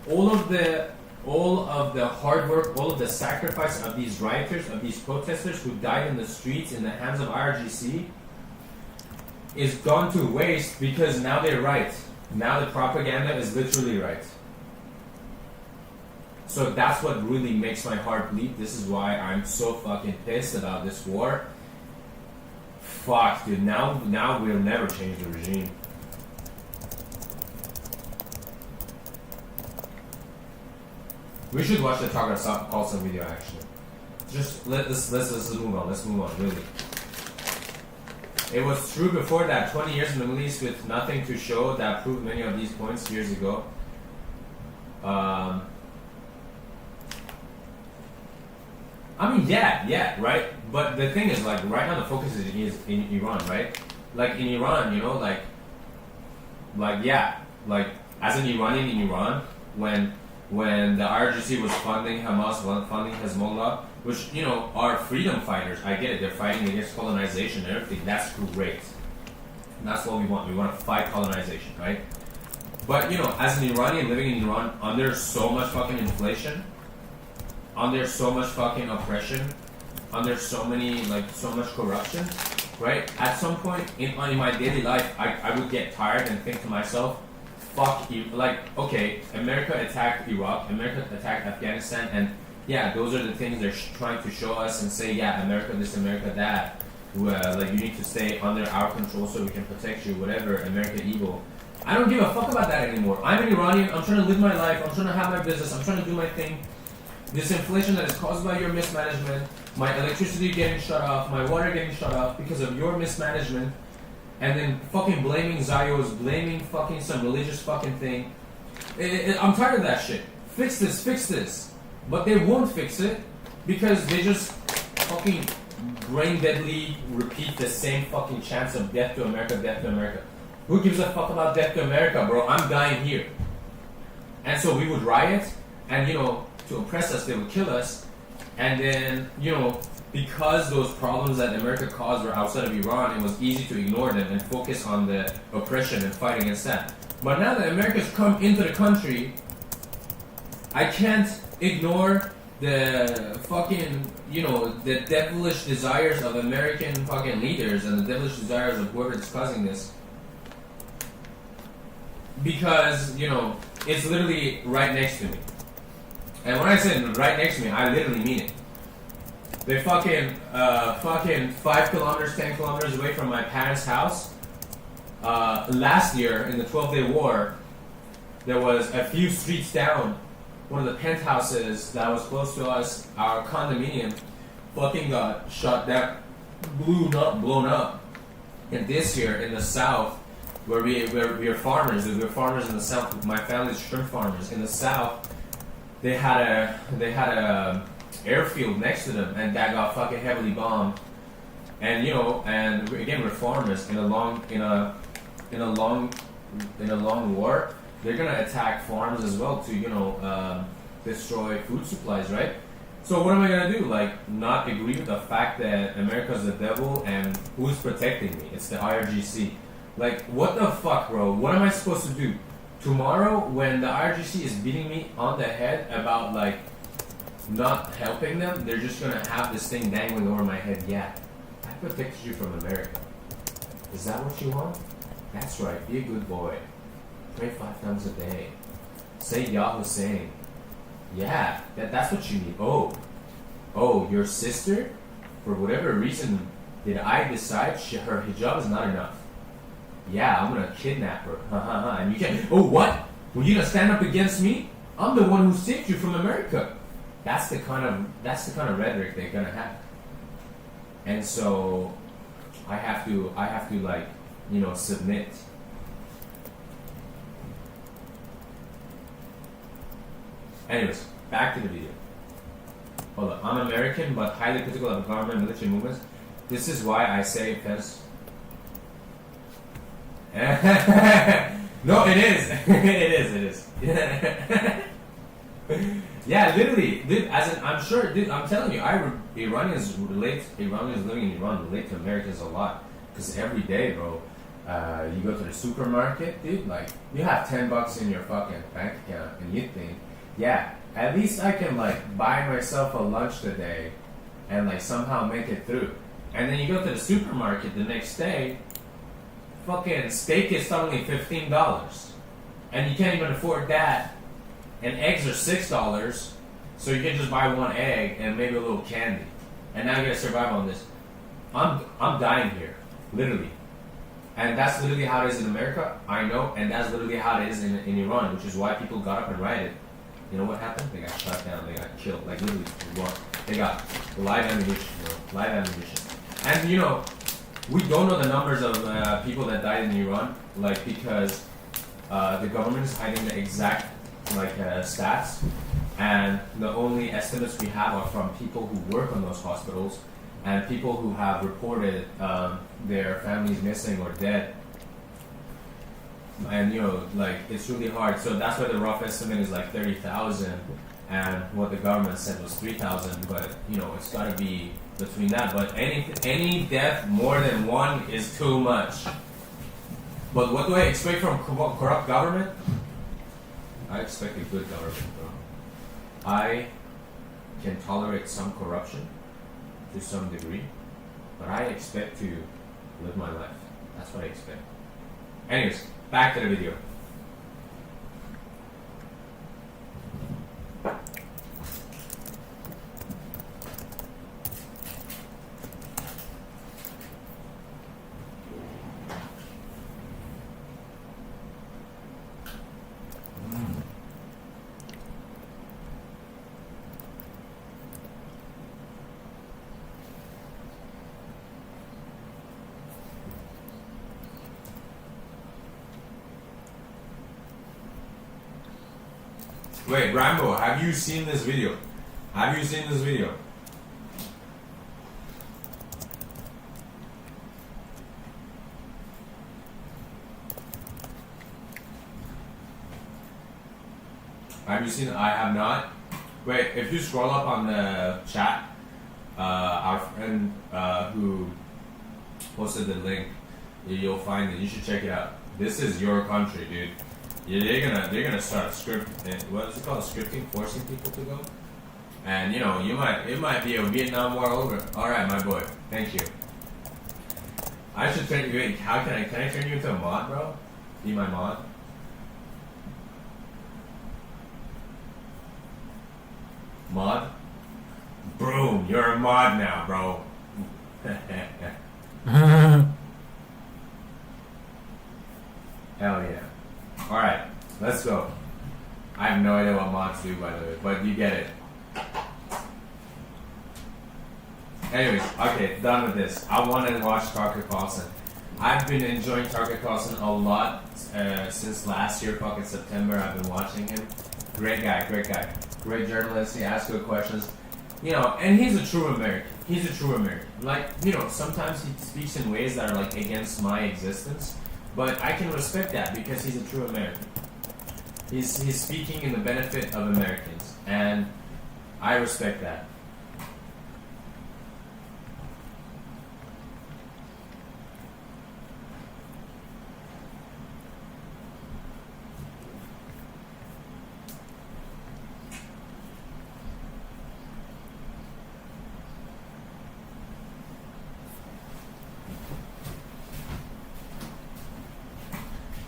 all of the hard work, all of the sacrifice of these rioters, of these protesters who died in the streets in the hands of IRGC is gone to waste because now they're right. Now the propaganda is literally right. So that's what really makes my heart bleed. This is why I'm so fucking pissed about this war. Fuck, dude. Now we'll never change the regime. We should watch the Tucker Carlson video, actually. Just let's move on. Let's move on, really. It was true before that. 20 years in the Middle East with nothing to show that proved many of these points years ago. I mean, yeah, right? But the thing is, like, right now the focus is in Iran, right? Like, in Iran, you know, like, as an Iranian in Iran, when the IRGC was funding Hamas, funding Hezbollah, which, you know, are freedom fighters, I get it, they're fighting against colonization and everything, that's great. And that's what we want to fight colonization, right? But, you know, as an Iranian living in Iran, under so much fucking inflation, under so much fucking oppression, under so much corruption, right? At some point in my daily life, I would get tired and think to myself, fuck you, like, okay, America attacked Iraq, America attacked Afghanistan, and yeah, those are the things they're trying to show us and say, yeah, America this, America that, like, you need to stay under our control so we can protect you, whatever, America evil. I don't give a fuck about that anymore. I'm an Iranian, I'm trying to live my life, I'm trying to have my business, I'm trying to do my thing. This inflation that is caused by your mismanagement, my electricity getting shut off, my water getting shut off because of your mismanagement, and then fucking blaming Zayos, blaming fucking some religious fucking thing. I'm tired of that shit. Fix this. But they won't fix it because they just fucking brain deadly repeat the same fucking chants of death to America, death to America. Who gives a fuck about death to America, bro? I'm dying here. And so we would riot, and, you know, to oppress us, they would kill us, and then, you know, because those problems that America caused were outside of Iran, it was easy to ignore them and focus on the oppression and fight against that. But now that America's come into the country, I can't ignore the fucking, you know, the devilish desires of American fucking leaders and the devilish desires of whoever is causing this. Because, you know, it's literally right next to me. And when I say right next to me, I literally mean it. They're fucking 5 kilometers, 10 kilometers away from my parents' house. Last year, in the 12-day war, there was a few streets down, one of the penthouses that was close to us, our condominium, fucking got shot down, blown up. And this year, in the south, where we are farmers, we're farmers in the south, my family's shrimp farmers. In the south, they had a airfield next to them, and that got fucking heavily bombed. And, you know, and again, we're farmers in a long in a long war, they're gonna attack farms as well to, destroy food supplies, right? So what am I gonna do? Like, not agree with the fact that America's the devil and who's protecting me? It's the IRGC. Like, what the fuck, bro? What am I supposed to do? Tomorrow, when the IRGC is beating me on the head about, like, not helping them, they're just gonna have this thing dangling over my head. Yeah, I protected you from America. Is that what you want? That's right, be a good boy. Pray 5 times a day. Say Ya Hussein. Yeah, that's what you need. Oh, your sister? For whatever reason, did I decide her hijab is not enough? Yeah, I'm gonna kidnap her. And you can't. Oh, what? Were you gonna stand up against me? I'm the one who saved you from America. That's the kind of rhetoric they're gonna have. And so, I have to like, submit. Anyways, back to the video. Hold on. I'm American, but highly critical of government military movements. This is why I say fence. No, it is. it is. Yeah, literally. Dude, I'm sure, dude, I'm telling you, Iranians living in Iran relate to Americans a lot. Because every day, bro, you go to the supermarket, dude, like, you have $10 in your fucking bank account, and you think, yeah, at least I can, like, buy myself a lunch today and, like, somehow make it through. And then you go to the supermarket the next day, fucking steak is suddenly $15. And you can't even afford that. And eggs are $6, so you can just buy one egg and maybe a little candy. And now you gotta survive on this. I'm dying here, literally. And that's literally how it is in America, I know, and that's literally how it is in Iran, which is why people got up and rioted. You know what happened? They got shot down, they got killed, like literally, they got live ammunition, live ammunition. And we don't know the numbers of people that died in Iran, like, because the government is hiding the exact, like, stats, and the only estimates we have are from people who work on those hospitals and people who have reported their families missing or dead. And like, it's really hard. So that's why the rough estimate is like 30,000, and what the government said was 3,000. But it's got to be between that. But any death more than one is too much. But what do I expect from corrupt government? I expect a good government, bro. I can tolerate some corruption to some degree, but I expect to live my life. That's what I expect. Anyways, back to the video. Wait, Rambo, have you seen this video? Have you seen this video? Have you seen it? I have not. Wait, if you scroll up on the chat, our friend who posted the link, you'll find it. You should check it out. This is your country, dude. Yeah, they're gonna start scripting. What is it called? Scripting, forcing people to go. And it might be a Vietnam War over. All right, my boy. Thank you. I should turn you. How can I turn you into a mod, bro? Be my mod. Mod. Boom! You're a mod now, bro. Hell yeah. Alright, let's go. I have no idea what mods do, by the way, but you get it. Anyways, okay, done with this. I wanted to watch Tucker Carlson. I've been enjoying Tucker Carlson a lot since last year, fucking September. I've been watching him. Great guy. Great journalist. He asks good questions. And he's a true American. Like, sometimes he speaks in ways that are, like, against my existence. But I can respect that because he's a true American. He's speaking in the benefit of Americans, and I respect that.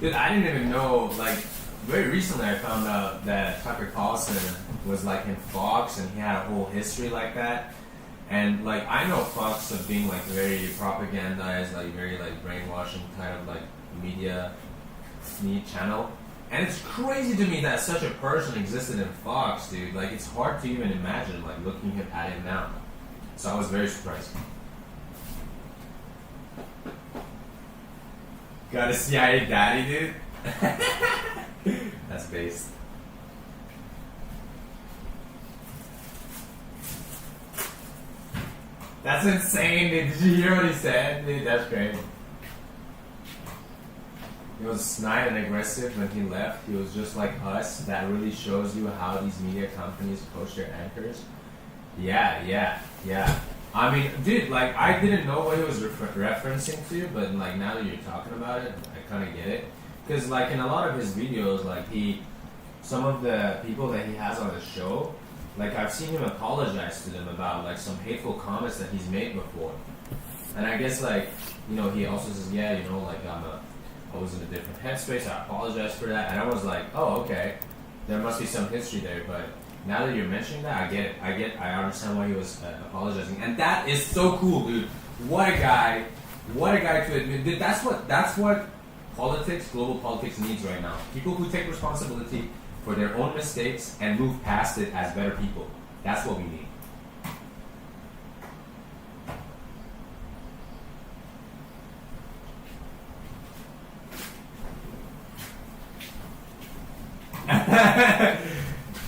Dude, I didn't even know, like, very recently I found out that Tucker Carlson was, like, in Fox, and he had a whole history like that. And, like, I know Fox of being, like, very propagandized, like, very, like, brainwashing kind of, like, media channel. And it's crazy to me that such a person existed in Fox, dude. Like, it's hard to even imagine, like, looking at him now. So I was very surprised. Got a CIA daddy, dude? That's based. That's insane, dude. Did you hear what he said? Dude, that's crazy. He was snide and aggressive when he left. He was just like us. That really shows you how these media companies poach their anchors. Yeah. I mean, dude, like, I didn't know what he was referencing to, but, like, now that you're talking about it, I kind of get it. Because, like, in a lot of his videos, like, some of the people that he has on the show, like, I've seen him apologize to them about, like, some hateful comments that he's made before. And I guess, like, you know, he also says, yeah, you know, like, I was in a different headspace, I apologize for that. And I was like, oh, okay, there must be some history there, but now that you're mentioning that, I get it. I understand why he was apologizing, and that is so cool, dude. What a guy to admit. Dude, that's what politics, global politics needs right now. People who take responsibility for their own mistakes and move past it as better people. That's what we need.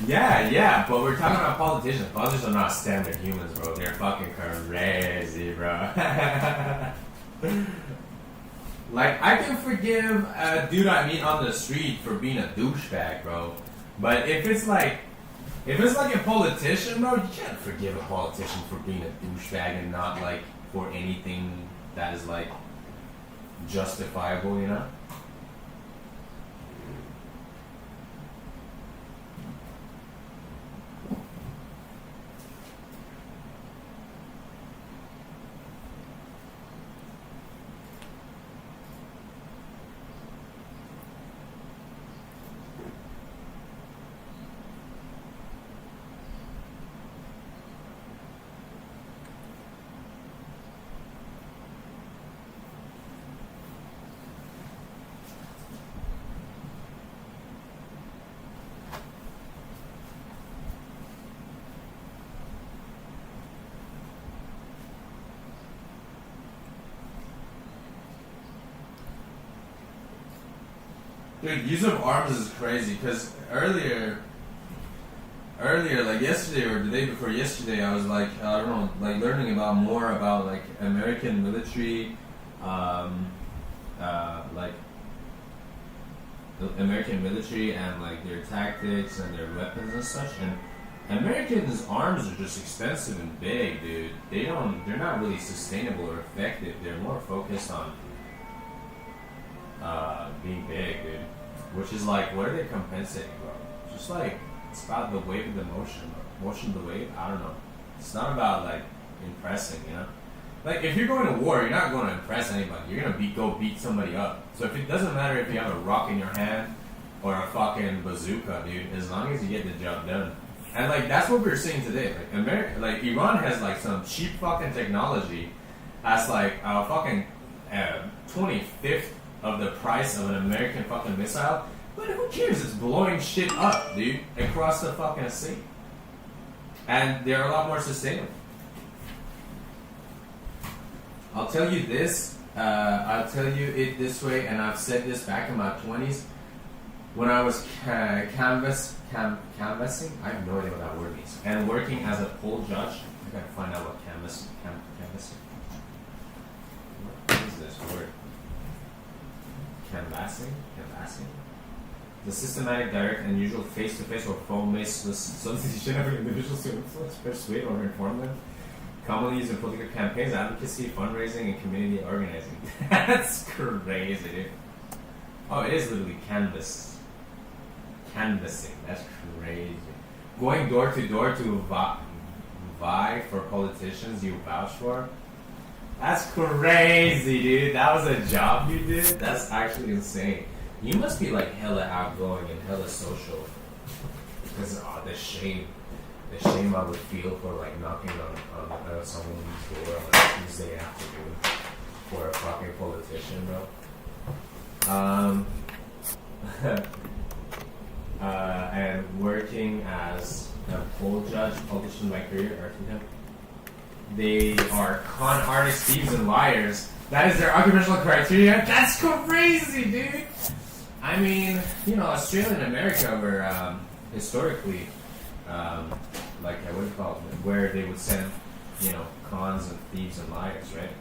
Yeah, but we're talking about politicians. Politicians are not standard humans, bro. They're fucking crazy, bro. Like, I can forgive a dude I meet on the street for being a douchebag, bro. But if it's like a politician, bro, you can't forgive a politician for being a douchebag and not, like, for anything that is, like, justifiable, you know? Dude, use of arms is crazy, because earlier, like yesterday or the day before yesterday, I was like, I don't know, like learning about more about like American military, like the American military and like their tactics and their weapons and such. And Americans' arms are just expensive and big, dude. They're not really sustainable or effective. They're more focused on being big, dude. Which is like, what are they compensating, bro? Just like, it's about the weight of the motion, bro. Motion of the weight, I don't know. It's not about like impressing, you know? Like, if you're going to war, you're not going to impress anybody. You're going to go beat somebody up. So if it doesn't matter if you have a rock in your hand or a fucking bazooka, dude, as long as you get the job done. And like, that's what we're seeing today. Like Iran has like some cheap fucking technology that's like a fucking 25th of the price of an American fucking missile. But who cares? It's blowing shit up, dude, across the fucking sea. And they're a lot more sustainable. I'll tell you this, I'll tell you it this way, and I've said this back in my 20s. When I was canvassing, I have no idea what that word means, and working as a poll judge, I gotta find out what canvassing. What is this word? canvassing. The systematic, direct, and usual face-to-face or phone-based solicitation of individuals to influence, persuade, or inform them. Commonly used in political campaigns, advocacy, fundraising, and community organizing. That's crazy, dude. Oh, it is literally canvassing. That's crazy. Going door to door to vie for politicians you vouch for. That's crazy, dude. That was a job you did? That's actually insane. You must be like hella outgoing and hella social. Because the shame I would feel for like knocking on someone's door on a Tuesday afternoon for a fucking politician, bro. And working as a poll judge, publishing my career, they are con artists, thieves, and liars. That is their occupational criteria. That's crazy, dude. I mean, Australia and America were historically, what do you call it? Where they would send, cons and thieves and liars, right?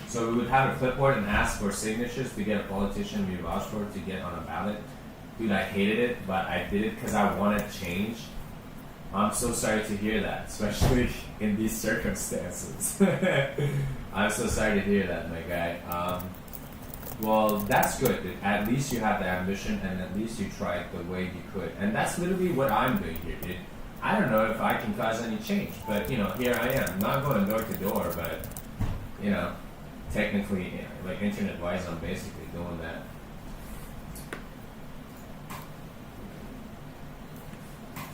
So we would have a clipboard and ask for signatures to get a politician we vouched for to get on a ballot. Dude, I hated it, but I did it because I wanted change. I'm so sorry to hear that, especially in these circumstances. I'm so sorry to hear that, my guy. Well, that's good. Dude. At least you have the ambition, and at least you tried the way you could. And that's literally what I'm doing here, dude. I don't know if I can cause any change, but, here I am. Not going door to door, but, technically, like internet-wise, I'm basically doing that.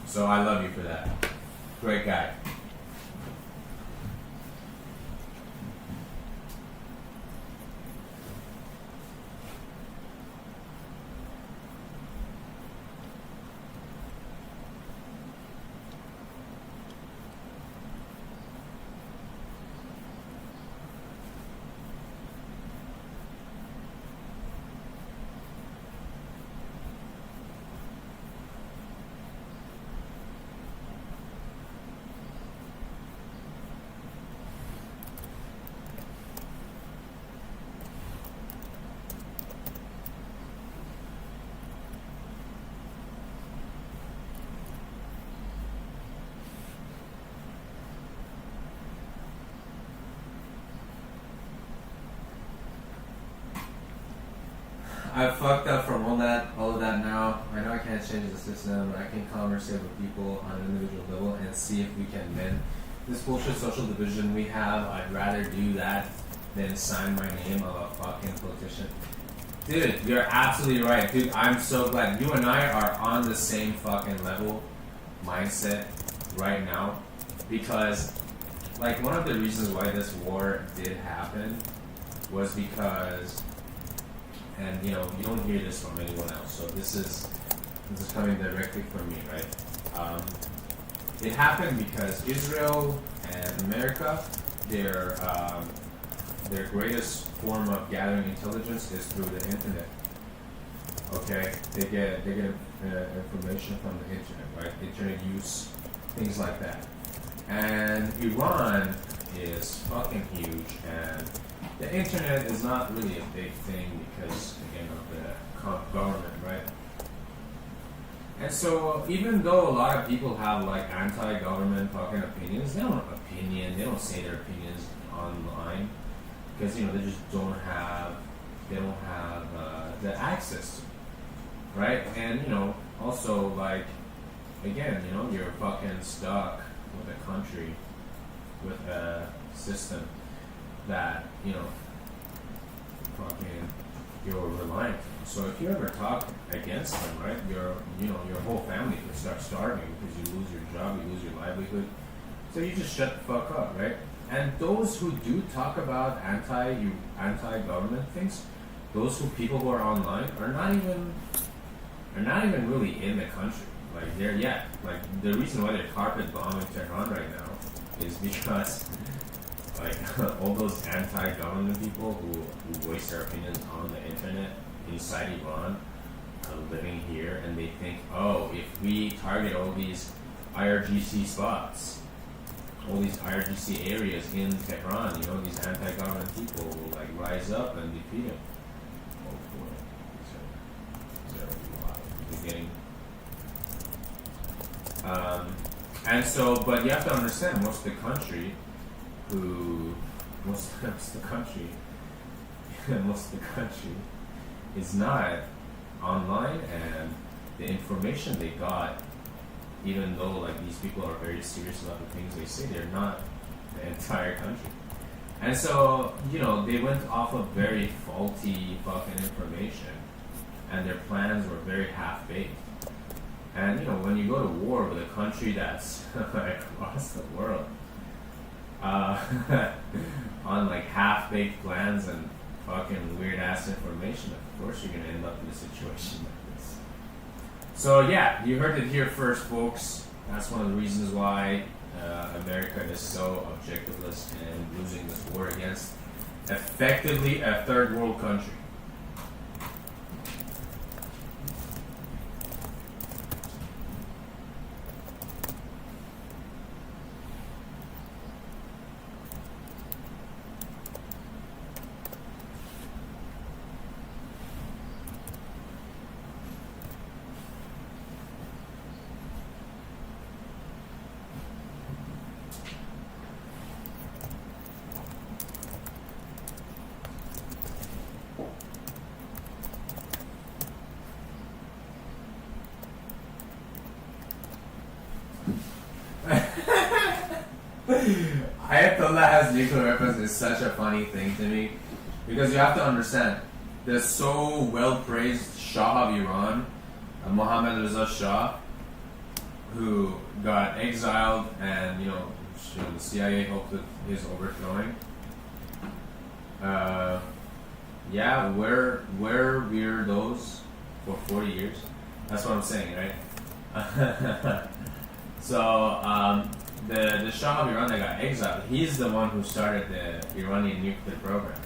So I love you for that. Great guy. I fucked up from all of that now. I know I can't change the system. I can conversate with people on an individual level and see if we can mend this bullshit social division we have. I'd rather do that than sign my name of a fucking politician. Dude, you're absolutely right. Dude, I'm so glad. You and I are on the same fucking level mindset right now. Because, one of the reasons why this war did happen was because... And you don't hear this from anyone else. So this is coming directly from me, right? It happened because Israel and America, their greatest form of gathering intelligence is through the internet. Okay, they get information from the internet, right? Internet use, things like that. And Iran is fucking huge, and the internet is not really a big thing because, again, of the government, right? And so, even though a lot of people have anti-government fucking opinions, they don't say their opinions online because they just don't have the access to it, right? And also again, you're fucking stuck with a country, with a system that you're reliant on. So if you ever talk against them, right, your whole family could start starving because you lose your job, you lose your livelihood. So you just shut the fuck up, right? And those who do talk about anti-government things, people who are online are not even really in the country. They're yet. The reason why they're carpet bombing Tehran right now is because all those anti-government people who voice their opinions on the internet inside Iran are living here, and they think, if we target all these IRGC spots, all these IRGC areas in Tehran, these anti-government people will rise up and defeat them. beginning. And so, but you have to understand, most of the country is not online, and the information they got, even though like these people are very serious about the things they say, they're not the entire country. And so, you know, they went off of very faulty fucking information, and their plans were very half-baked. And, you know, when you go to war with a country that's across the world, on like half-baked plans and fucking weird-ass information, of course you're gonna end up in a situation like this. So yeah, you heard it here first, folks. That's one of the reasons why America is so objectiveless and losing this war against effectively a third world country. Ayatollah has nuclear weapons is such a funny thing to me, because you have to understand, the so well praised Shah of Iran, Mohammad Reza Shah, who got exiled, and you know the CIA helped with his overthrowing. Yeah, where were those for 40 years? That's what I'm saying, right? So the Shah of Iran that got exiled, he's the one who started the Iranian nuclear program.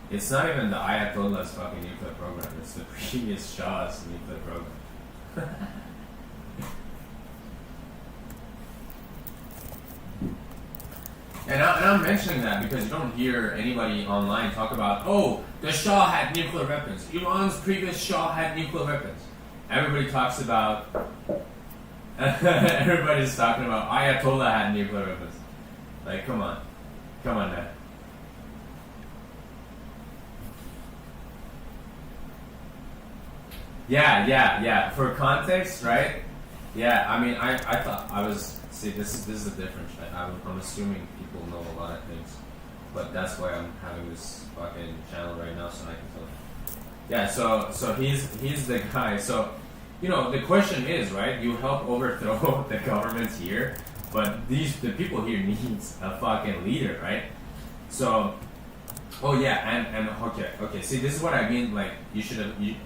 It's not even the Ayatollah's fucking nuclear program, it's the previous Shah's nuclear program. And I'm mentioning that because you don't hear anybody online talk about, oh, the Shah had nuclear weapons. Iran's previous Shah had nuclear weapons. Everybody talks about, everybody's talking about Ayatollah had nuclear weapons. Like, come on now. Yeah. For context, right? Yeah, I mean, I thought I was. See, this is the difference. Right? I'm assuming people know a lot of things, but that's why I'm having this fucking channel right now, so I can tell. Yeah, so he's the guy. So, you know, the question is, right? You help overthrow the government here, but the people here needs a fucking leader, right? So, oh yeah, and okay. See, this is what I mean. Like,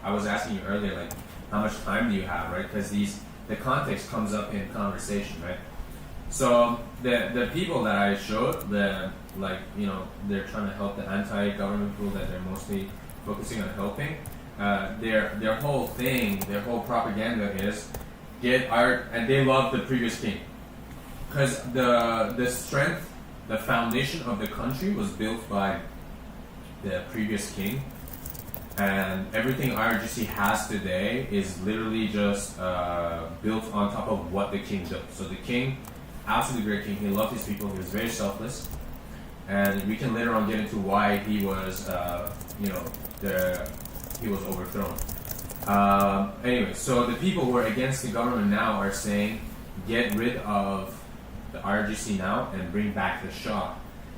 I was asking you earlier, like, how much time do you have, right? Because the context comes up in conversation, right? So the people that I showed, they're trying to help the anti-government people that they're mostly focusing on helping. Their whole thing, their whole propaganda is and they love the previous king, because the strength, the foundation of the country was built by the previous king, and everything IRGC has today is literally just built on top of what the king built. So the king, absolutely great king, he loved his people, he was very selfless, and we can later on get into why he was, he was overthrown. Anyway, so the people who are against the government now are saying, get rid of the IRGC now and bring back the Shah.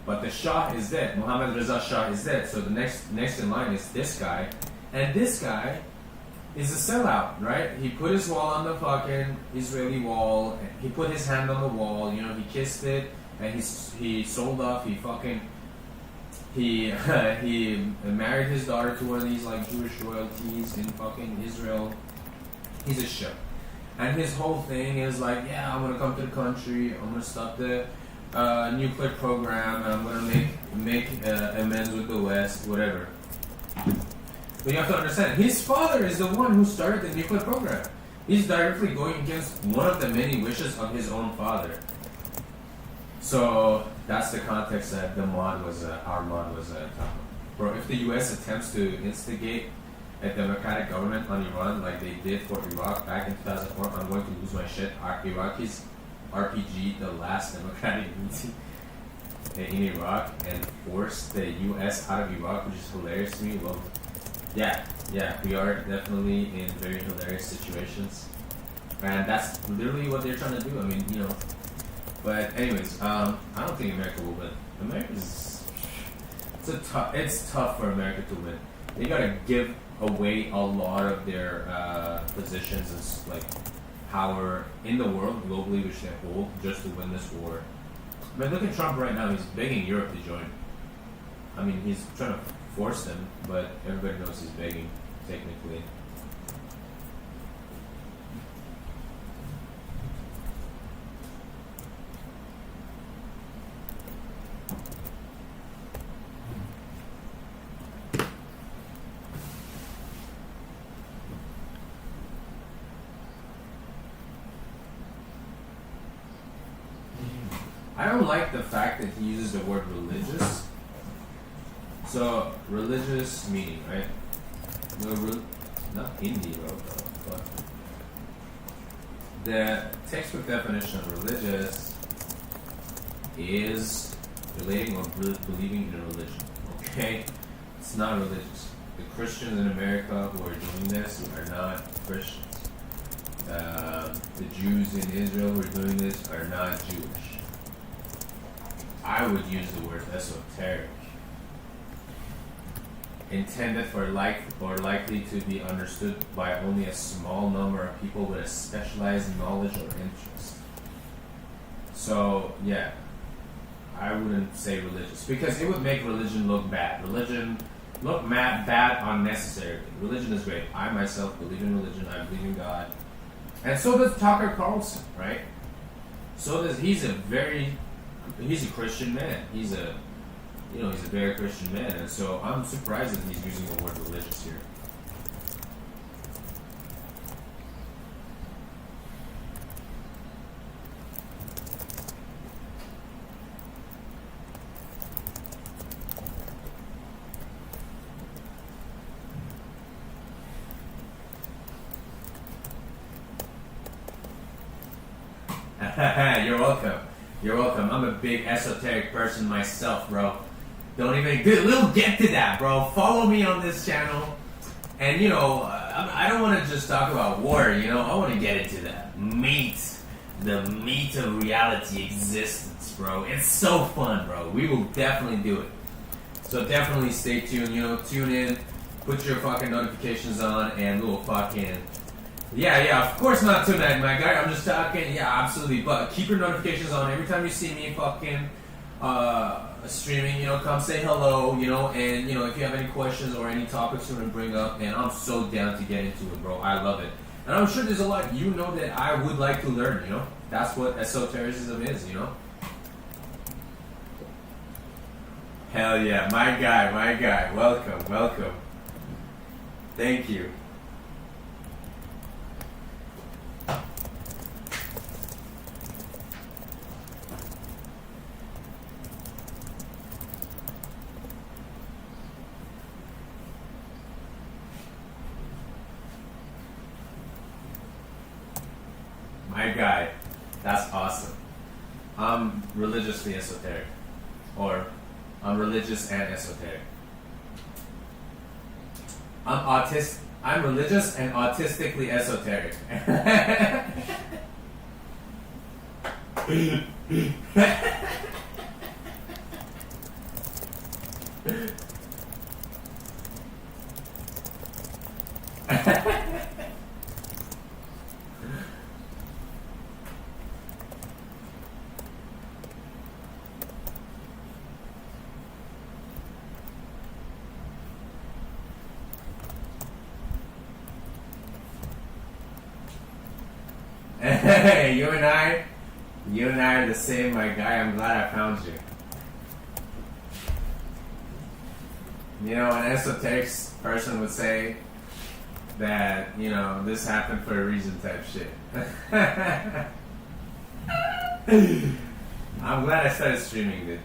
But the Shah is dead. Mohammad Reza Shah is dead. So the next in line is this guy. And this guy is a sellout, right? He put his wall on the fucking Israeli wall. He put his hand on the wall. You know, he kissed it, and he sold off. He married his daughter to one of these like Jewish royalties in fucking Israel. He's a shit. And his whole thing is like, yeah, I'm gonna come to the country. I'm gonna stop the nuclear program, and I'm gonna make amends with the West, whatever. But you have to understand, his father is the one who started the nuclear program. He's directly going against one of the many wishes of his own father. So that's the context that our mod was talking about. bro, if the U.S. attempts to instigate a democratic government on Iran like they did for Iraq back in 2004, I'm going to lose my shit. Iraqis RPG the last democratic unity in Iraq and force the U.S. out of Iraq, which is hilarious to me. Well, yeah, we are definitely in very hilarious situations, and that's literally what they're trying to do. I mean, you know. But anyways, I don't think America will win. It's tough for America to win. They gotta give away a lot of their positions and like power in the world globally, which they hold, just to win this war. I mean, look at Trump right now. He's begging Europe to join. I mean, he's trying to force them, but everybody knows he's begging, technically. I don't like the fact that he uses the word religious. So, religious meaning, right? No, not Hindi, bro, but the textbook definition of religious is relating or believing in a religion. Okay? It's not religious. The Christians in America who are doing this are not Christians. The Jews in Israel who are doing this are not Jewish. I would use the word esoteric, intended for likely to be understood by only a small number of people with a specialized knowledge or interest. So yeah, I wouldn't say religious because it would make religion look bad. Religion look bad unnecessarily. Religion is great. I myself believe in religion. I believe in God, and so does Tucker Carlson, right? So does he's a Christian man. He's a very Christian man, and so I'm surprised that he's using the word religious here. You're welcome. You're welcome. I'm a big esoteric person myself, bro. We'll get to that, bro. Follow me on this channel. And, I don't want to just talk about war, I want to get into the meat of reality existence, bro. It's so fun, bro. We will definitely do it. So definitely stay tuned, tune in, put your fucking notifications on, and we'll fucking... Yeah, of course not tonight, my guy. I'm just talking. Yeah, absolutely. But keep your notifications on. Every time you see me fucking streaming, come say hello, and, if you have any questions or any topics you want to bring up, and I'm so down to get into it, bro. I love it. And I'm sure there's a lot that I would like to learn, That's what esotericism is, Hell yeah, my guy. Welcome. Thank you. My guy, that's awesome. I'm religiously esoteric, or I'm religious and esoteric. I'm religious and autistically esoteric. Hey, you and I are the same, my guy. I'm glad I found you. An esoteric person would say that, this happened for a reason type shit. I'm glad I started streaming, dude.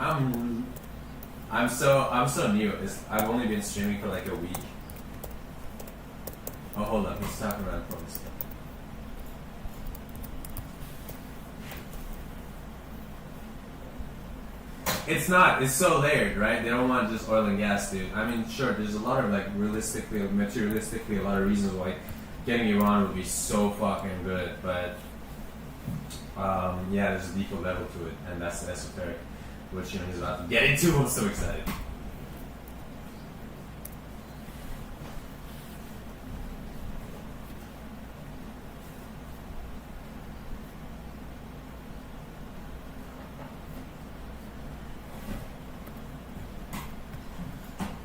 I'm so new. I've only been streaming for like a week. Oh, hold up. He's talking about important stuff. It's not. It's so layered, right? They don't want just oil and gas, dude. I mean, sure, there's a lot of like materialistically, a lot of reasons why getting Iran would be so fucking good, but yeah, there's a deeper level to it, and that's the esoteric, which he's about to get into. I'm so excited.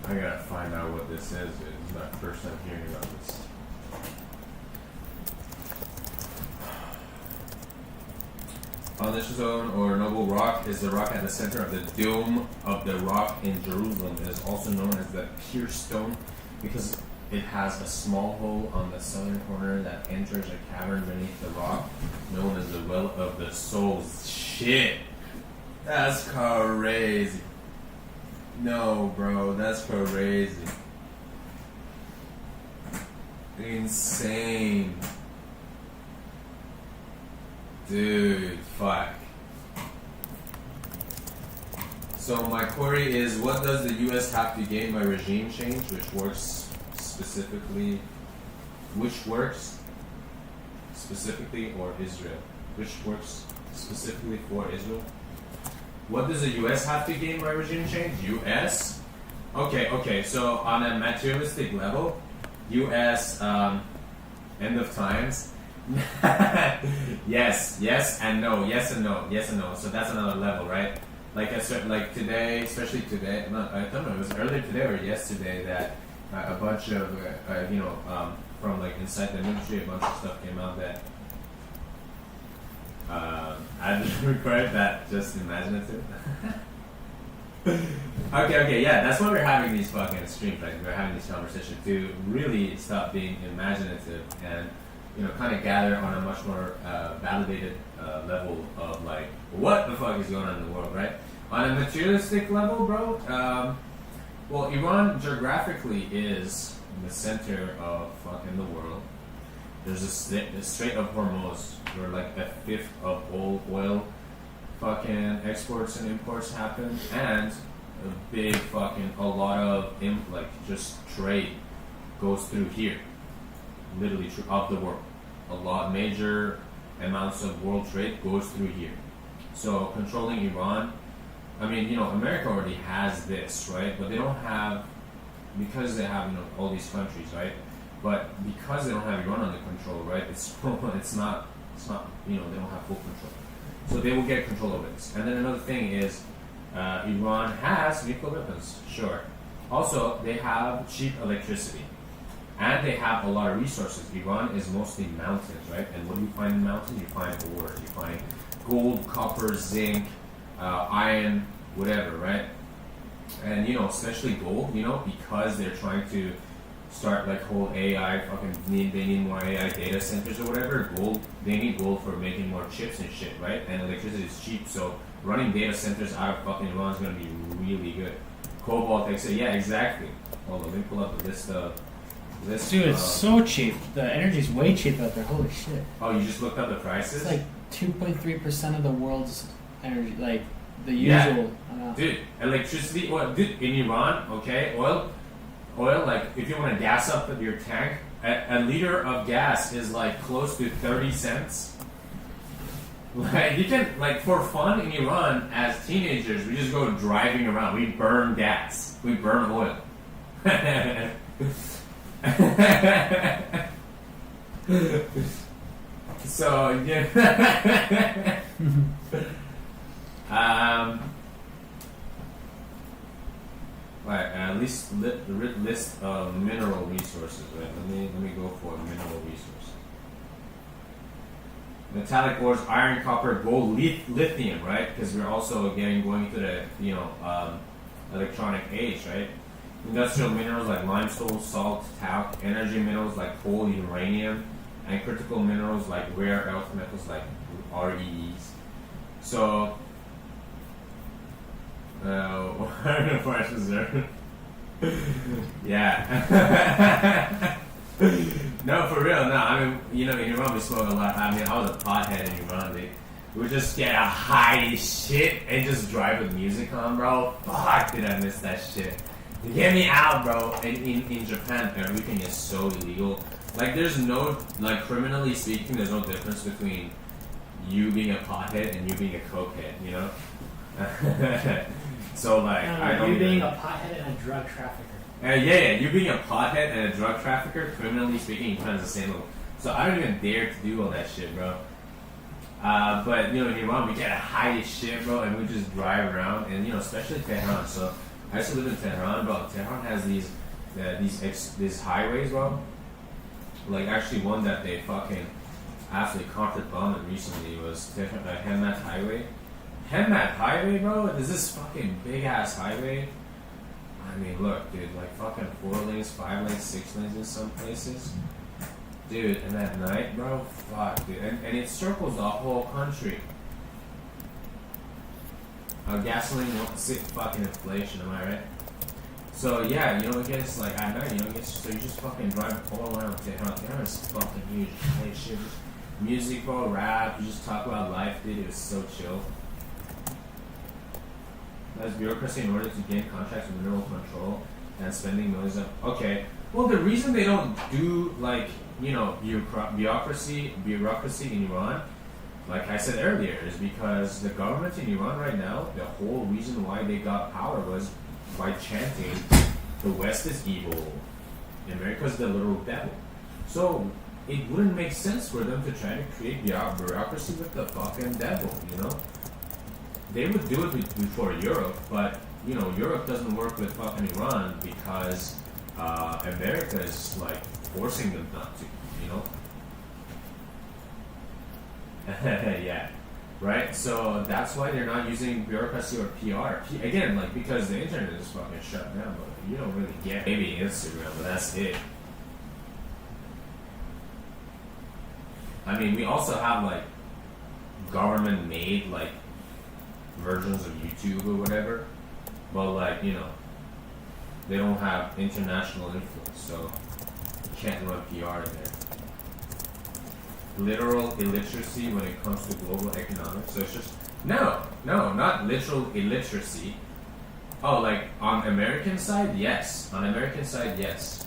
I gotta find out what this is. It's my first time hearing about this. Foundation Zone or Noble Rock is the rock at the center of the Dome of the Rock in Jerusalem. It is also known as the Pierced Stone because it has a small hole on the southern corner that enters a cavern beneath the rock, known as the Well of the Souls. Shit! That's crazy. No, bro, that's crazy. Insane. Dude, fuck. So my query is, what does the US have to gain by regime change, which works specifically or Israel? Which works specifically for Israel? What does the US have to gain by regime change? US? Okay, so on a materialistic level, US, end of times. yes and no. So that's another level, right? Like today, especially today. I don't know. It was earlier today or yesterday that a bunch of from like inside the military, a bunch of stuff came out that I just required that just imaginative. Okay, yeah, that's why we're having these fucking streams, like we're having these conversations to really stop being imaginative and kind of gather on a much more validated level of like what the fuck is going on in the world, right? On a materialistic level, bro. Well, Iran geographically is in the center of fucking the world. There's the Strait of Hormuz, where like a fifth of all oil fucking exports and imports happen, and a lot of just trade goes through here, literally of the world. A lot major amounts of world trade goes through here. So controlling Iran, I mean, America already has this, right? But they don't have, because they have all these countries, right? But because they don't have Iran under control, right? It's not they don't have full control. So they will get control over this. And then another thing is, Iran has nuclear weapons, sure. Also, they have cheap electricity. And they have a lot of resources. Iran is mostly mountains, right? And what do you find in mountains? You find ore. You find gold, copper, zinc, iron, whatever, right? And especially gold, because they're trying to start like whole AI they need more AI data centers or whatever. Gold, they need gold for making more chips and shit, right? And electricity is cheap, so running data centers out of fucking Iran is gonna be really good. Cobalt, yeah, exactly. Hold on, let me pull up the list of this.
Dude, it's so cheap. The energy's way cheap out there. Holy shit.
Oh, you just looked up the prices?
It's like 2.3% of the world's energy, like the
Yeah.
usual.
Dude, electricity, dude, in Iran, okay, oil, like, if you want to gas up your tank, a liter of gas is like close to 30 cents. Like, you can, like, for fun in Iran, as teenagers, we just go driving around. We burn gas. We burn oil. So, yeah. Right, list of mineral resources. Right, let me go for mineral resources. Metallic ores: iron, copper, gold, lithium. Right, because we're also going to the electronic age. Right, industrial minerals like limestone, salt, talc. Energy minerals like coal, uranium, and critical minerals like rare earth metals like REEs. So What are the questions there? Yeah. No, for real, no. I mean, you know, in Iran we smoke a lot. I mean, I was a pothead in Iran, dude. We would just get high as shit and just drive with music on, bro. Fuck, did I miss that shit. Get me out, bro. And in Japan, everything is so illegal. Like, there's no, like, criminally speaking, there's no difference between you being a pothead and you being a cokehead, you know? So, like, I don't
you being
even-
a pothead and a drug trafficker.
yeah, you being a pothead and a drug trafficker, criminally speaking, kind of the same level. So I don't even dare to do all that shit, bro. But you know, in Iran, we get high as shit, bro, and we just drive around, and you know, especially Tehran. So I used to live in Tehran, bro. Tehran has these highways, bro. Like actually, one that they fucking absolutely conquered bombing recently was Hemmat Highway. Hemmat Highway, bro. There's this fucking big ass highway. I mean, look, dude, like fucking 4 lanes, 5 lanes, 6 lanes in some places. Dude, and at night, bro, fuck, dude. And it circles the whole country. Gasoline won't sit fucking inflation, am I right? So, yeah, you know, it gets like at night, you know, so you just fucking drive all around Tehran. Tehran is fucking huge. Hey, shit, just music, bro, rap, you just talk about life, dude. It was so chill. That's bureaucracy in order to gain contracts with mineral control and spending millions of. Okay. Well, the reason they don't do like, you know, bureaucracy in Iran, like I said earlier, is because the government in Iran right now, the whole reason why they got power was by chanting, the West is evil, America's the little devil. So it wouldn't make sense for them to try to create bureaucracy with the fucking devil, you know? They would do it before Europe, but you know, Europe doesn't work with fucking Iran because America is like forcing them not to, you know? Yeah, right? So that's why they're not using bureaucracy or PR. Again, like because the internet is fucking shut down, but you don't really get maybe Instagram, but that's it. I mean, we also have like government-made like versions of YouTube or whatever, but like, you know, they don't have international influence, so you can't run PR there. Literal illiteracy when it comes to global economics. So it's just no, not literal illiteracy. Oh, like on American side, yes. On American side, yes.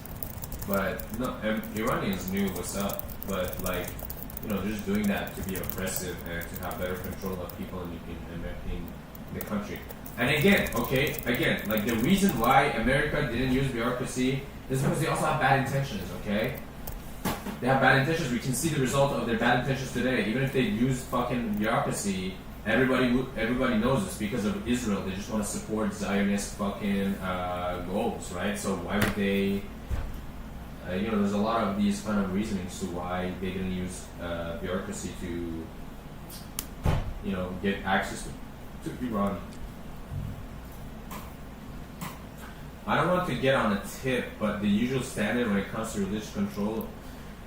But no, Iranians knew what's up. But like, you know, they're just doing that to be oppressive and to have better control of people in the country. And again, like the reason why America didn't use bureaucracy is because they also have bad intentions, okay? They have bad intentions. We can see the result of their bad intentions today. Even if they use fucking bureaucracy, everybody knows this because of Israel. They just want to support Zionist fucking goals, right? So why would they... you know, there's a lot of these kind of reasonings to why they didn't use bureaucracy to, you know, get access to Iran. I don't want to get on a tip, but the usual standard when it comes to religious control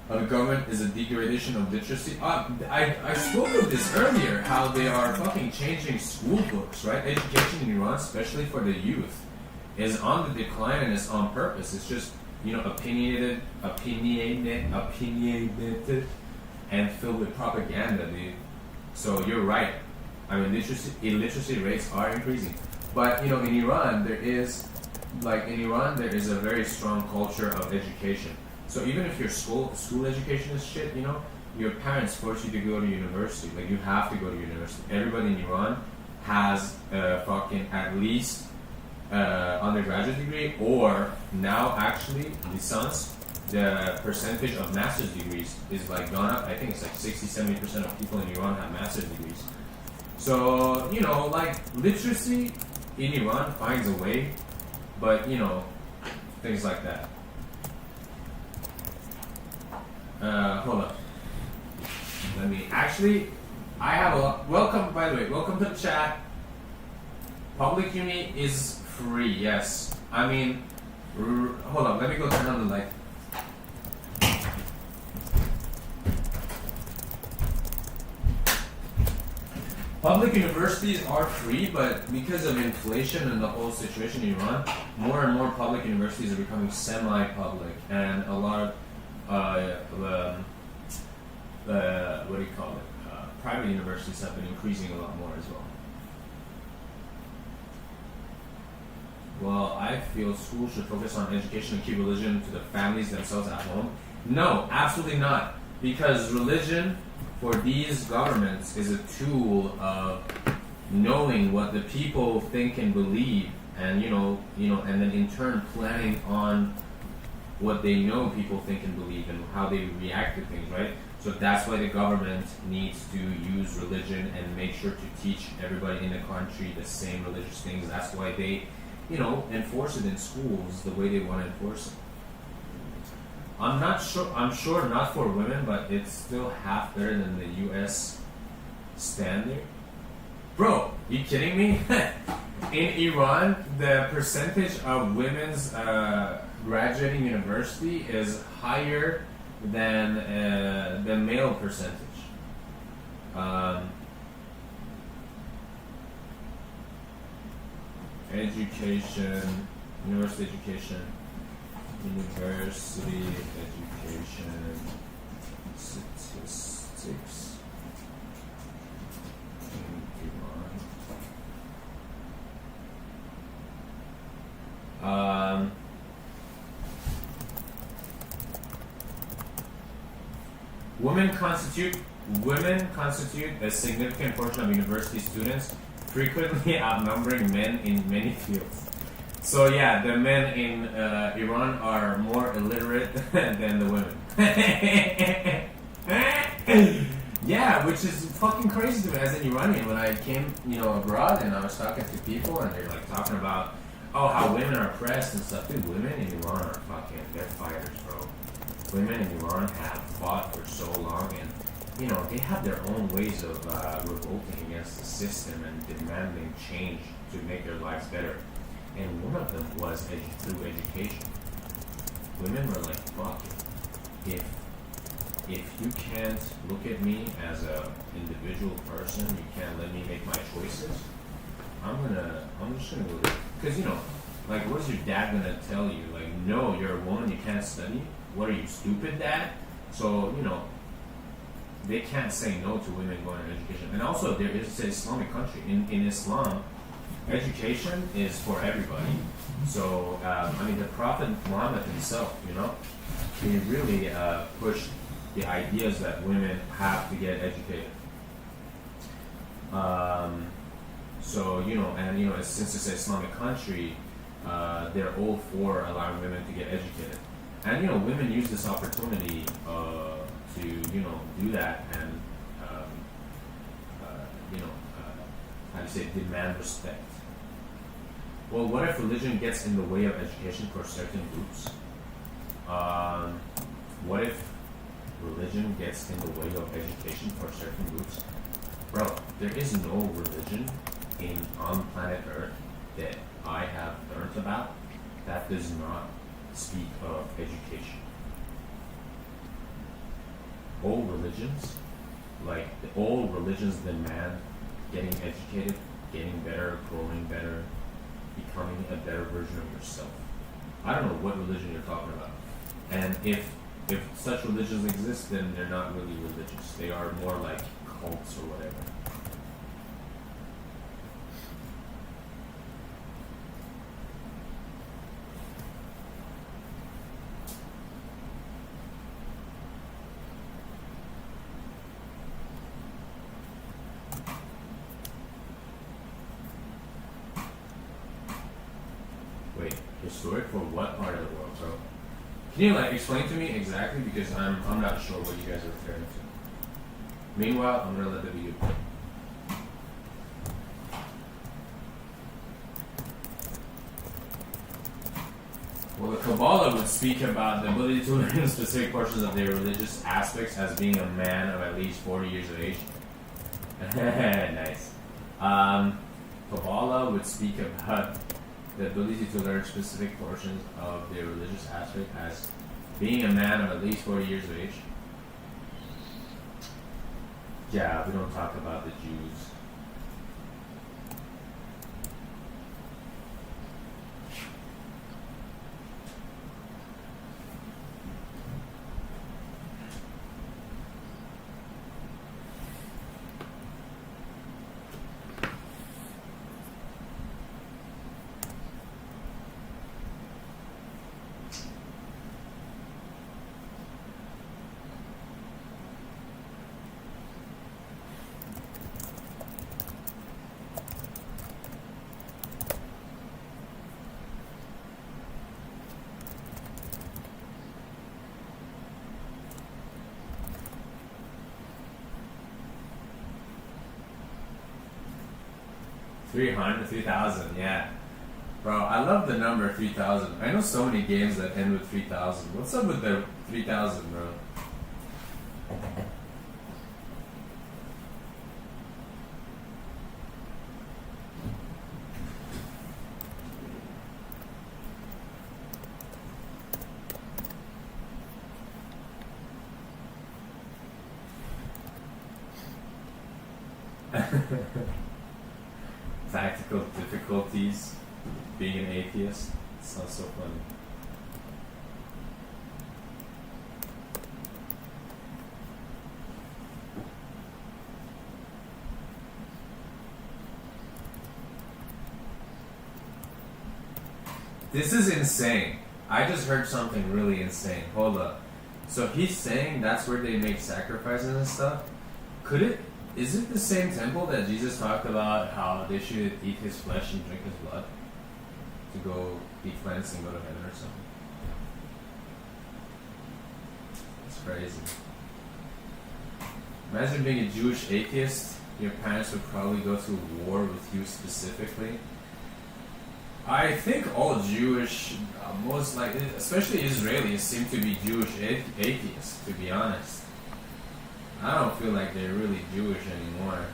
of the government is a degradation of literacy. I spoke of this earlier, how they are fucking changing school books, right? Education in Iran, especially for the youth, is on the decline and it's on purpose. It's just, you know, opinionated, and filled with propaganda, dude. So you're right. I mean, illiteracy rates are increasing. But, you know, in Iran, there is a very strong culture of education. So even if your school education is shit, you know, your parents force you to go to university. Like, you have to go to university. Everybody in Iran has fucking at least undergraduate degree, or now actually licence. The percentage of master's degrees is like gone up. I think it's like 60-70% of people in Iran have master's degrees. So, you know, like literacy in Iran finds a way, but you know, things like that. Hold up. Let me I have a welcome, by the way, welcome to the chat. Public uni is free, yes. I mean, hold on, let me go turn on the light. public universities are free, but because of inflation and the whole situation in Iran, more and more public universities are becoming semi-public, and a lot of what do you call it? Private universities have been increasing a lot more as well. Well, I feel schools should focus on education and keep religion to the families themselves at home. No, absolutely not. Because religion for these governments is a tool of knowing what the people think and believe, and and then in turn planning on what they know people think and believe and how they react to things, right? So that's why the government needs to use religion and make sure to teach everybody in the country the same religious things. That's why they, enforce it in schools the way they want to enforce it. I'm sure not for women, but it's still half better than the US standard. Bro, you kidding me? In Iran, the percentage of women's graduating university is higher than the male percentage. Education, university education, statistics in Iran. Women constitute a significant portion of university students, frequently outnumbering men in many fields. So yeah, the men in Iran are more illiterate than the women. Yeah, which is fucking crazy to me as an Iranian. When I came, abroad and I was talking to people and they're like talking about, how women are oppressed and stuff. Dude, women in Iran are they're fighters, bro. Women in Iran have fought for so long, and they have their own ways of revolting against the system and demanding change to make their lives better. And one of them was through education. Women were like, fuck it. If you can't look at me as a individual person, you can't let me make my choices, I'm just gonna go there. Because what is your dad gonna tell you? Like, no, you're a woman, you can't study. What are you, stupid, dad? So, they can't say no to women going to education. And also, there is an Islamic country. In Islam, education is for everybody. So, the Prophet Muhammad himself, he really pushed the ideas that women have to get educated. Since it's an Islamic country, they're all for allowing women to get educated. And, women use this opportunity to, do that and, demand respect. Well, what if religion gets in the way of education for certain groups? What if religion gets in the way of education for certain groups? Bro, there is no religion on planet Earth that I have learned about that does not speak of education. All religions demand getting educated, getting better, growing better, becoming a better version of yourself. I don't know what religion you're talking about. And if such religions exist, then they're not really religious. They are more like cults or whatever. Wait, historic for what part of the world, bro? Can you explain to me exactly, because I'm not sure what you guys are referring to. Meanwhile, I'm gonna let the video play. Well, the Kabbalah would speak about the ability to learn specific portions of their religious aspects as being a man of at least 40 years of age. Nice. Kabbalah would speak about the ability to learn specific portions of their religious aspect as being a man of at least 40 years of age. Yeah, we don't talk about the Jews. 300, 3,000, yeah. Bro, I love the number 3,000. I know so many games that end with 3,000. What's up with the 3,000, bro? Tactical difficulties being an atheist. Sounds so funny. This is insane. I just heard something really insane. Hold up. So he's saying that's where they make sacrifices and stuff? Is it the same temple that Jesus talked about how they should eat his flesh and drink his blood to go be cleansed and go to heaven or something? It's crazy. Imagine being a Jewish atheist. Your parents would probably go to war with you specifically. I think all Jewish, most likely, especially Israelis, seem to be Jewish atheists, to be honest. I don't feel like they're really Jewish anymore.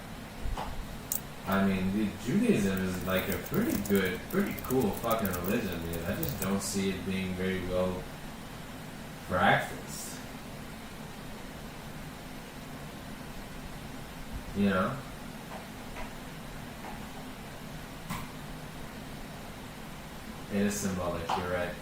I mean, Judaism is like a pretty good, pretty cool fucking religion, dude. I just don't see it being very well practiced. You know? It is symbolic, you're right.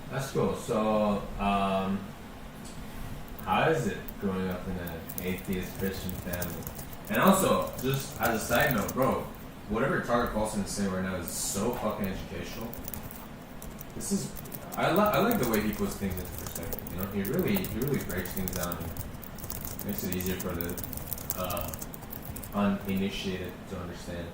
That's cool. So, how is it growing up in an atheist Christian family? And also, just as a side note, bro, whatever Tucker Carlson is saying right now is so fucking educational. This is, I like the way he puts things into perspective. You know, he really breaks things down and makes it easier for the uninitiated to understand.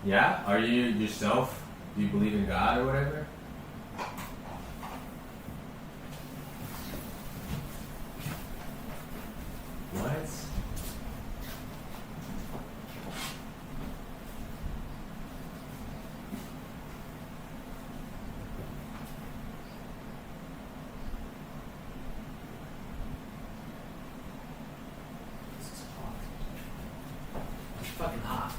Yeah? Are you yourself? Do you believe in God or whatever? What? This is hot.
It's fucking hot.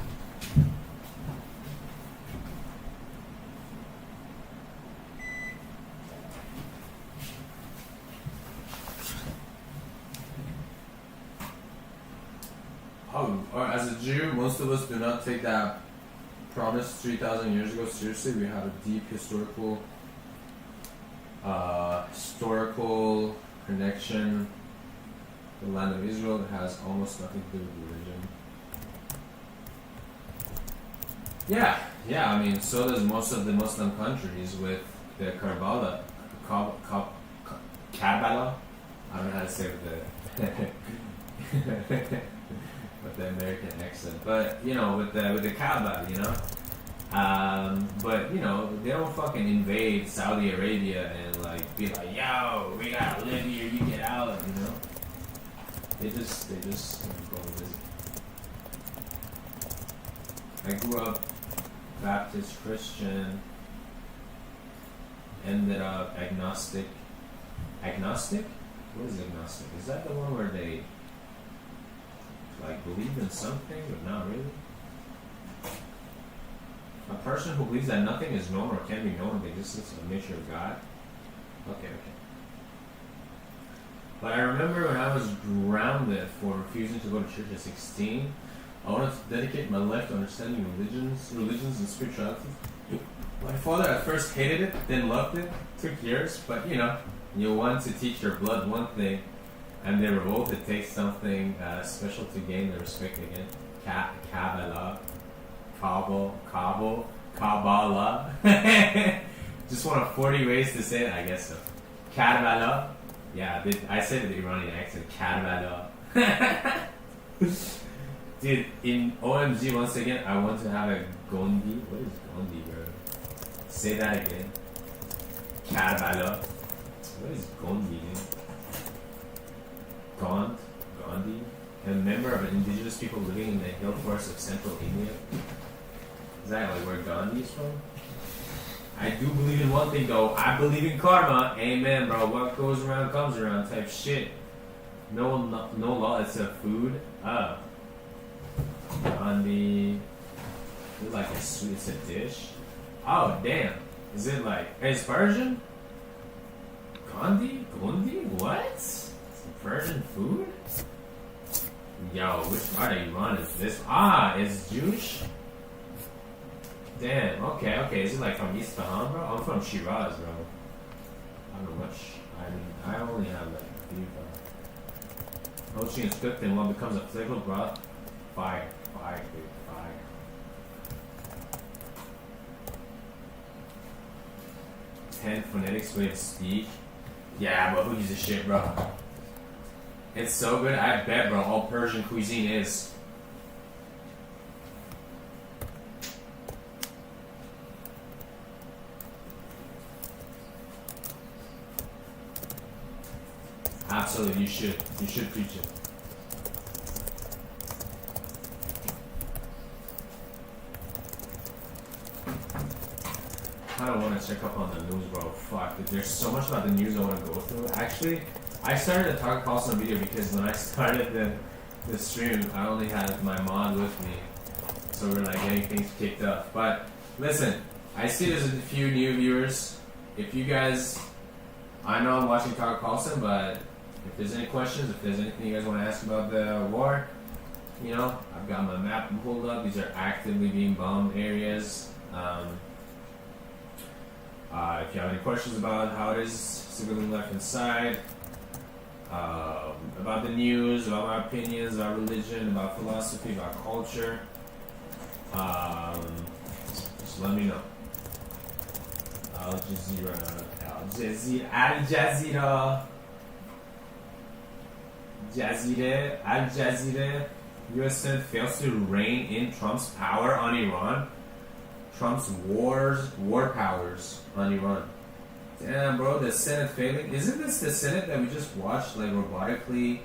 Or as a Jew, most of us do not take that promise 3,000 years ago seriously. We have a deep historical connection to the land of Israel that has almost nothing to do with religion. Yeah. I mean, so does most of the Muslim countries with the Kabbalah. Kabbalah. I don't know how to say it with the American accent, but you know, with the Kaaba, you know. But you know, they don't fucking invade Saudi Arabia and like be like, yo, we gotta live here, you get out, you know. They just go visit. I grew up Baptist Christian, ended up agnostic. Agnostic? What is agnostic? Is that the one where they like believe in something but not really? A person who believes that nothing is known or can be known in the existence of nature of God? Okay. But I remember when I was grounded for refusing to go to church at 16, I wanted to dedicate my life to understanding religions and spirituality. My father at first hated it, then loved it. Took years, but you want to teach your blood one thing, and they revolt to take something special to gain the respect again. Kabbalah. Just one of 40 ways to say it, I guess so. Kabbalah. Yeah, I said it with the Iranian accent. Kabbalah. Dude, in OMG, once again, I want to have a Gondi. What is Gondi, bro? Say that again. Kabbalah. What is Gondi, dude? Gandhi? A member of indigenous people living in the hill forests of central India. Is that like where Gandhi is from? I do believe in one thing though. I believe in karma. Amen, bro. What goes around comes around type shit. No law except food. Gandhi. It's like it's a dish. Oh damn. Is it like it's Persian? Gandhi? What? It's Persian food? Yo, which part of Iran is this? It's Jewish? Damn, okay. Is it like from Isfahan, bro? I'm from Shiraz, bro. I don't know much. I only have like a few, bro. Poaching is cooked and one becomes a flavorful broth. Fire, dude, fire. Ten phonetics way to speak. Yeah, but who gives a shit, bro? It's so good, I bet, bro, all Persian cuisine is. Absolutely, you should. You should preach it. I don't want to check up on the news, bro. Fuck, dude. There's so much about the news I want to go through. Actually, I started a Talk Pulse on video because when I started the stream, I only had my mod with me. So we're like getting things kicked up. But listen, I see there's a few new viewers. If you guys, I know I'm watching Talk Paulson, but if there's any questions, if there's anything you guys want to ask about the war, I've got my map pulled up. These are actively being bombed areas. If you have any questions about how it is civilian life inside, about the news, about my opinions, about religion, about philosophy, about culture, just let me know. Al Jazeera. U.S. Senate fails to rein in Trump's power on Iran. Trump's war powers on Iran. Damn, bro, the Senate failing. Isn't this the Senate that we just watched, like, robotically,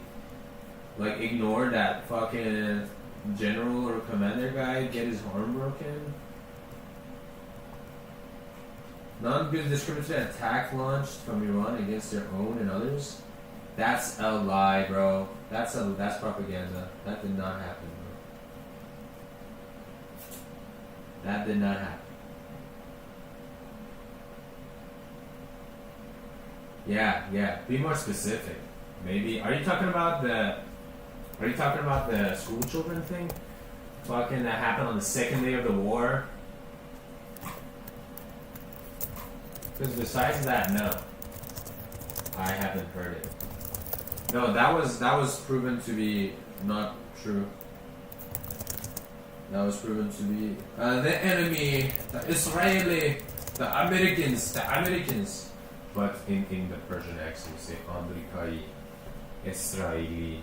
like, ignore that fucking general or commander guy get his arm broken? Non-good discriminatory attack launched from Iran against their own and others. That's a lie, bro. That's propaganda. That did not happen, bro. That did not happen. Yeah. Be more specific. Maybe. Are you talking about the school children thing? Fucking that happened on the second day of the war? Because besides that, no. I haven't heard it. No, that was proven to be not true. That was proven to be the enemy, the Israeli, the Americans. But in the Persian accent, you say Amerikai, Israeli.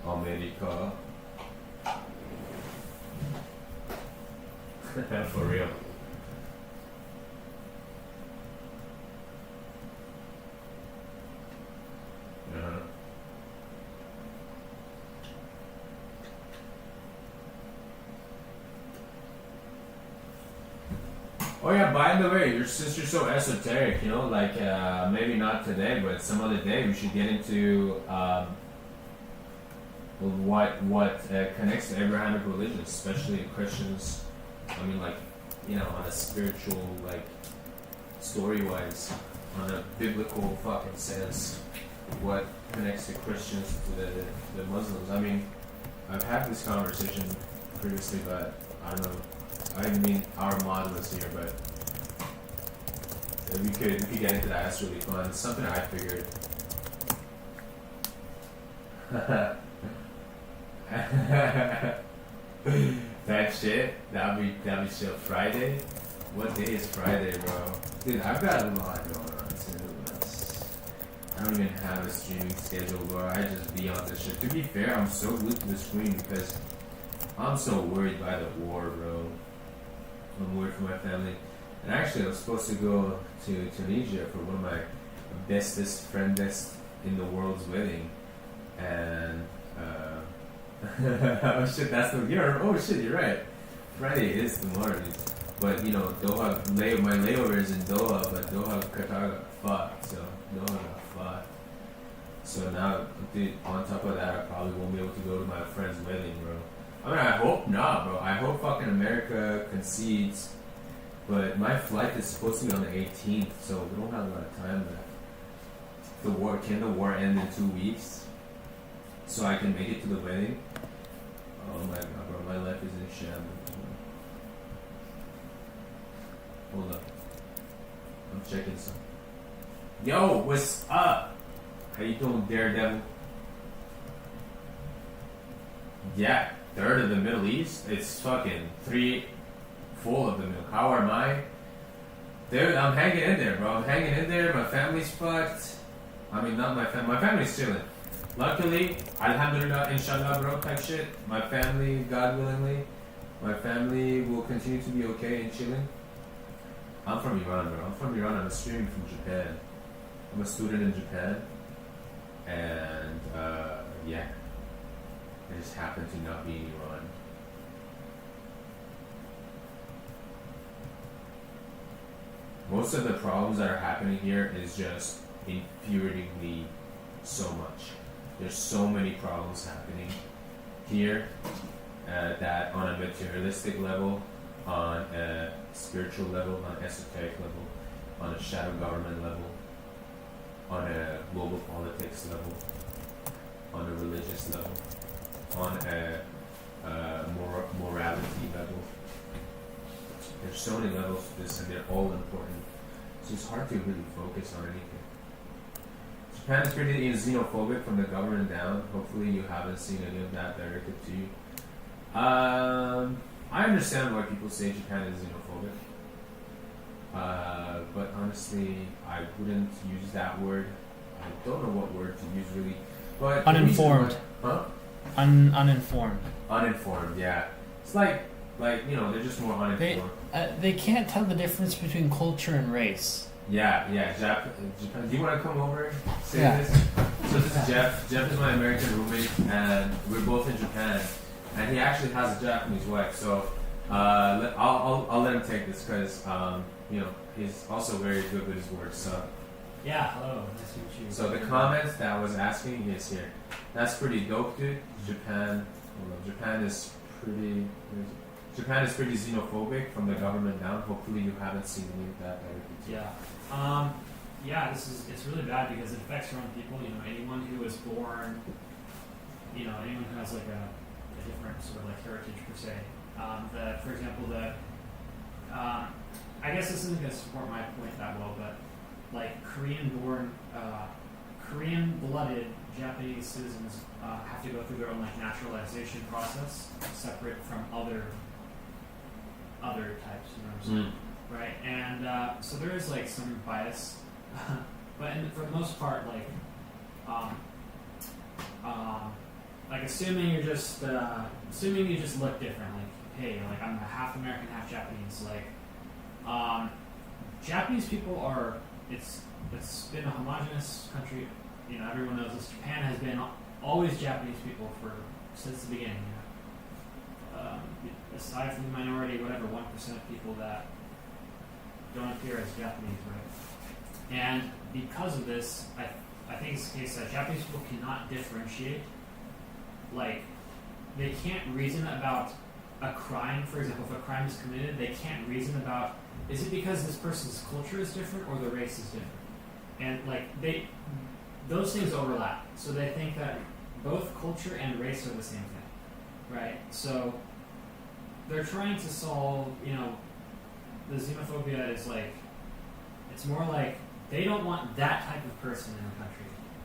America. For real. Oh yeah, by the way, since you're so esoteric, you know, like maybe not today, but some other day, we should get into what connects to Abrahamic religion, especially Christians. I mean, like, you know, on a spiritual, like, story-wise, on a biblical fucking sense, what connects the Christians to the Muslims. I mean, I've had this conversation previously, but I don't know. I mean, our model is here, but we could get into that. That's really fun. It's something I figured. That shit. That'd be chill. Friday. What day is Friday, bro? Dude, I've got a lot going on too. I don't even have a streaming schedule, bro. I just be on this shit. To be fair, I'm so glued to the screen because I'm so worried by the war, bro. I'm worried for my family. And actually, I was supposed to go to Tunisia for one of my bestest, friendest in the world's wedding. And, oh shit, that's the year. Oh shit, you're right. Friday is tomorrow, dude. But, you know, Doha, my layover is in Doha, but Doha, Qatar got fucked. So, Doha got fucked. So now, dude, on top of that, I probably won't be able to go to my friend's wedding, bro. I mean, I hope not, bro. I hope fucking America concedes. But my flight is supposed to be on the 18th, so we don't have a lot of time left. Can the war end in 2 weeks? So I can make it to the wedding? Oh my god, bro. My life is in shambles. Hold up. I'm checking some. Yo, what's up? How you doing, Daredevil? Yeah, third of the Middle East. It's fucking 3 full of the middle. How am I? Dude, I'm hanging in there, bro. I'm hanging in there. My family's fucked. I mean, not my family. My family's chilling. Luckily, alhamdulillah, inshallah, bro, type shit. My family, God willingly, my family will continue to be okay and chilling. I'm from Iran, bro. I'm from Iran. I'm streaming from Japan. I'm a student in Japan. And, yeah. I just happen to not be in Iran. Most of the problems that are happening here is just infuriatingly so much. There's so many problems happening here that on a materialistic level, on a spiritual level, on an esoteric level, on a shadow government level, on a global politics level, on a religious level, on a morality level. There's so many levels to this, and they're all important. So it's hard to really focus on anything. Japan is pretty xenophobic from the government down. Hopefully you haven't seen any of that directed to you. I understand why people say Japan is xenophobic. But honestly, I wouldn't use that word. I don't know what word to use really. But
Uninformed. Uninformed.
Uninformed, yeah. It's like you know, they're just more uninformed.
They can't tell the difference between culture and race.
Yeah. Japan. Do you want to come over and say this? So this is Jeff. Jeff is my American roommate, and we're both in Japan. And he actually has a Japanese wife. So I'll let him take this because you know, he's also very good with his words. So
Yeah, hello. Nice to meet you.
so the comments that I was asking is here. That's pretty dope, dude. Japan is pretty xenophobic from the government down. Hopefully you haven't seen any of that directly too.
Yeah. It's really bad because it affects your own people. You know, anyone who was born, you know, anyone who has like a different sort of like heritage per se. For example, I guess this isn't going to support my point that well, but like Korean-blooded Japanese citizens have to go through their own like naturalization process, separate from other types. You know what I'm saying? Right? And so there is like some bias, but for the most part, like assuming you just look different, like hey, like I'm half American, half Japanese, like Japanese people are it's been a homogenous country. You know, everyone knows this. Japan has been always Japanese people since the beginning. You know? Aside from the minority, whatever 1% of people that don't appear as Japanese, right? And because of this, I think it's the case that Japanese people cannot differentiate. Like, they can't reason about a crime. For example, if a crime is committed, they can't reason about, is it because this person's culture is different or the race is different? And like those things overlap. So they think that both culture and race are the same thing, right? So they're trying to solve, the xenophobia is like, it's more like they don't want that type of person in the country.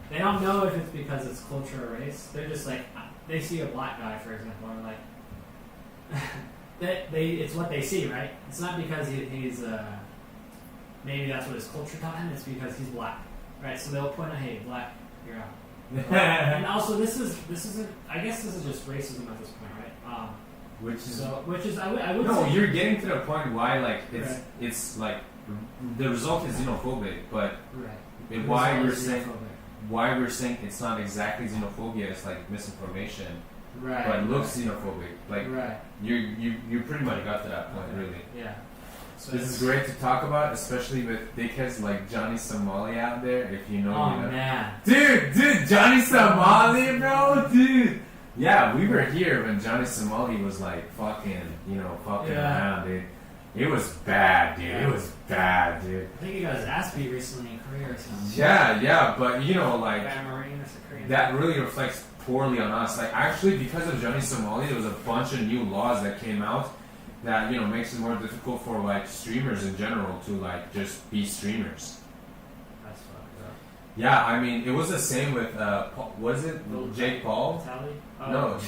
They don't know if it's because it's culture or race. They're just like, they see a black guy, for example, and like, it's what they see, right? It's not because he's maybe that's what his culture taught him. It's because he's black, right? So they'll point out, hey, black, you're out. And also, this isn't. I guess this is just racism at this point, right? Which is I would
No,
say,
you're getting to the point why like
Right.
it's like the result is xenophobic, but
right.
why
Result
we're
is
saying
xenophobic.
it's not exactly xenophobia, it's like misinformation,
Right.
but it looks xenophobic. Like
right.
you pretty much got to that point,
Okay.
really.
Yeah. So
This is great to talk about, especially with dickheads like Johnny Somali out there. If you know,
Oh
you know.
man.
Dude, Johnny Somali, bro, dude. Yeah, we were here when Johnny Somali was like fucking
Yeah.
around, dude. It was bad, dude.
Yeah.
It was bad, dude.
I think he got his ass beat recently in Korea or something.
Yeah, but like
By a Marine or some Korean.
that really reflects poorly on us. Like actually, because of Johnny Somali, there was a bunch of new laws that came out that makes it more difficult for like streamers in general to like just be streamers.
That's fucked up.
Yeah, I mean it was the same with was it Jake Paul?
Tally? Oh.
No,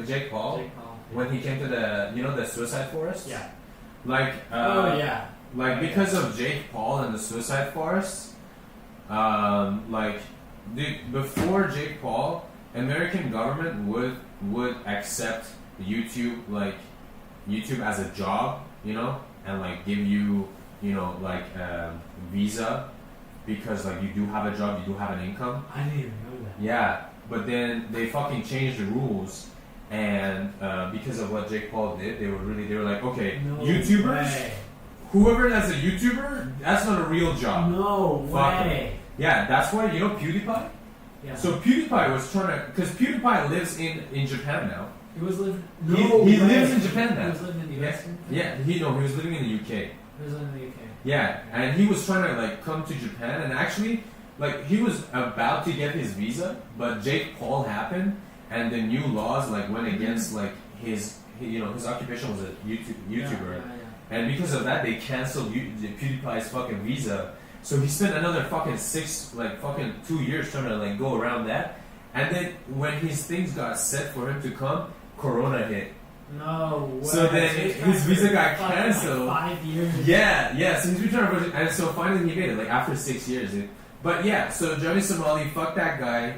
Jake Paul.
Jake Paul.
When he came to the suicide forest.
Yeah.
Like
yeah.
like because of Jake Paul and the suicide forest, like dude, before Jake Paul, American government would accept YouTube as a job, and like give you, visa because like you do have a job, you do have an income.
I didn't even know that.
Yeah, but then they fucking changed the rules, and because of what Jake Paul did, they were like, okay,
No
YouTubers,
way.
whoever that's a YouTuber, that's not a real job.
No
Fuck
way.
Yeah, that's why PewDiePie.
Yeah.
So PewDiePie was trying to, because PewDiePie lives in Japan now.
he was living.
He lives in Japan now.
He was living in the US.
Yeah, he was living in the UK.
He was living in the UK.
Yeah, and he was trying to like come to Japan, and actually, like he was about to get his visa, but Jake Paul happened, and the new laws like went against like his occupation was a YouTuber,
Yeah.
and because of that, they canceled PewDiePie's fucking visa. So he spent another fucking 2 years trying to like go around that, and then when his things got set for him to come, Corona hit.
No way.
So then his visa got canceled.
Like 5 years.
Yeah. So he's been trying to, and so finally he made it, like after 6 years. Dude. But yeah, so Johnny Somali, fuck that guy.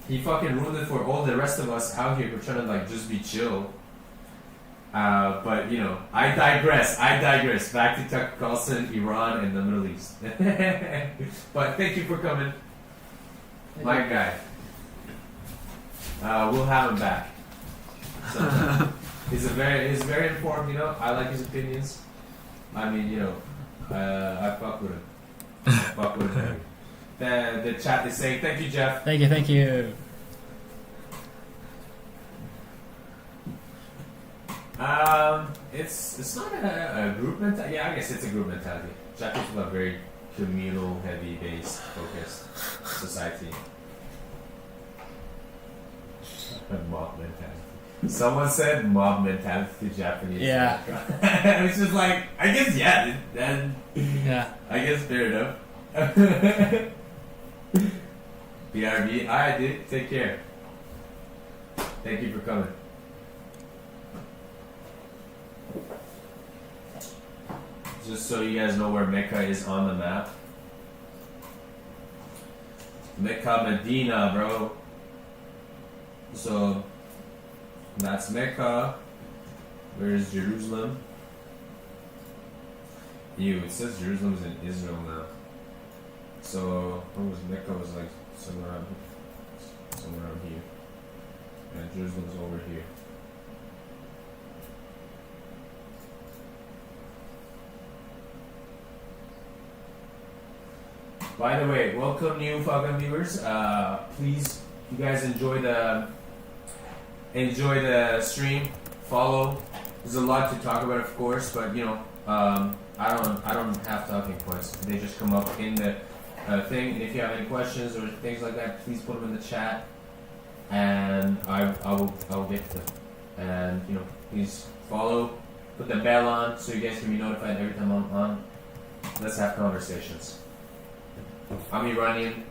He fucking ruined it for all the rest of us out here who are trying to like just be chill. But I digress. Back to Tucker Carlson, Iran, and the Middle East. But thank you for coming, my guy. We'll have him back. So, he's very informed. I like his opinions. I mean, I fuck with him. The chat is saying thank you, Jeff.
Thank you.
It's not a group mentality. Yeah, I guess it's a group mentality. Japanese people are very communal, heavy based, focused society. Mob mentality. Someone said mob mentality to Japanese.
Yeah.
It's just like, I guess then
Yeah.
I guess fair enough. BRB, alright dude, take care. Thank you for coming. Just so you guys know where Mecca is on the map. Mecca, Medina, bro. So, that's Mecca. Where's Jerusalem? It says Jerusalem's in Israel now. So, what was Mecca was like somewhere around here. And Jerusalem's over here. By the way, welcome new fucking viewers. Please, if you guys enjoy the stream, follow. There's a lot to talk about, of course, but you know, I don't have talking points. They just come up in the thing. And if you have any questions or things like that, please put them in the chat, and I will get to them. And you know, please follow, put the bell on so you guys can be notified every time I'm on. Let's have conversations. I'm Iranian.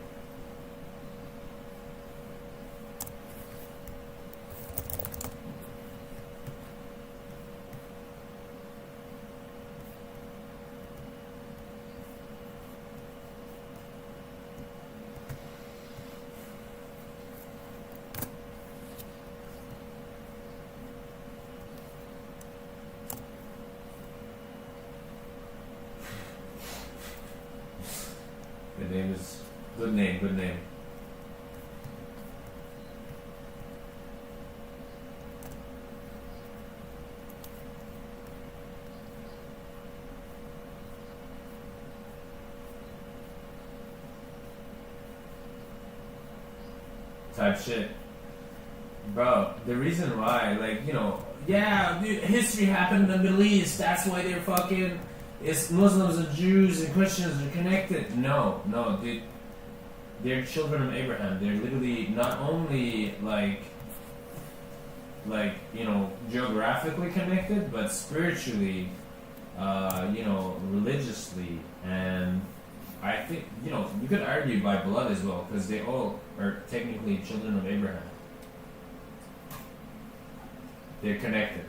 The name is good name. Type shit. Bro, the reason why, like, you know, yeah, dude, history happened in the Middle East, that's why they're fucking, it's Muslims and Jews and Christians are connected. No, dude. They're children of Abraham. They're literally not only like you know, geographically connected, but spiritually, you know, religiously, and I think, you know, you could argue by blood as well, because they all are technically children of Abraham. They're connected.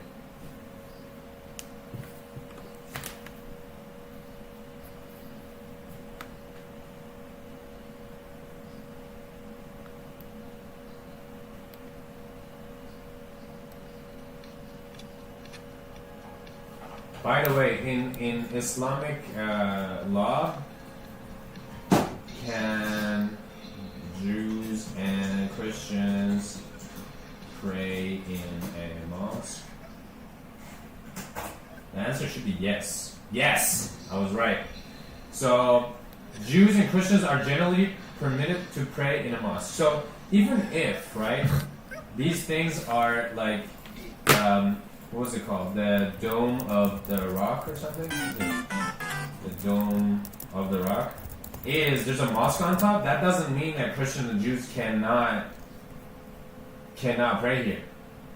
By the way, in Islamic law, can Jews and Christians pray in a mosque? The answer should be yes. Yes! I was right. So, Jews and Christians are generally permitted to pray in a mosque. So, even if, right, these things are like, what was it called? The Dome of the Rock or something? The Dome of the Rock. There's a mosque on top? That doesn't mean that Christians and Jews cannot pray here.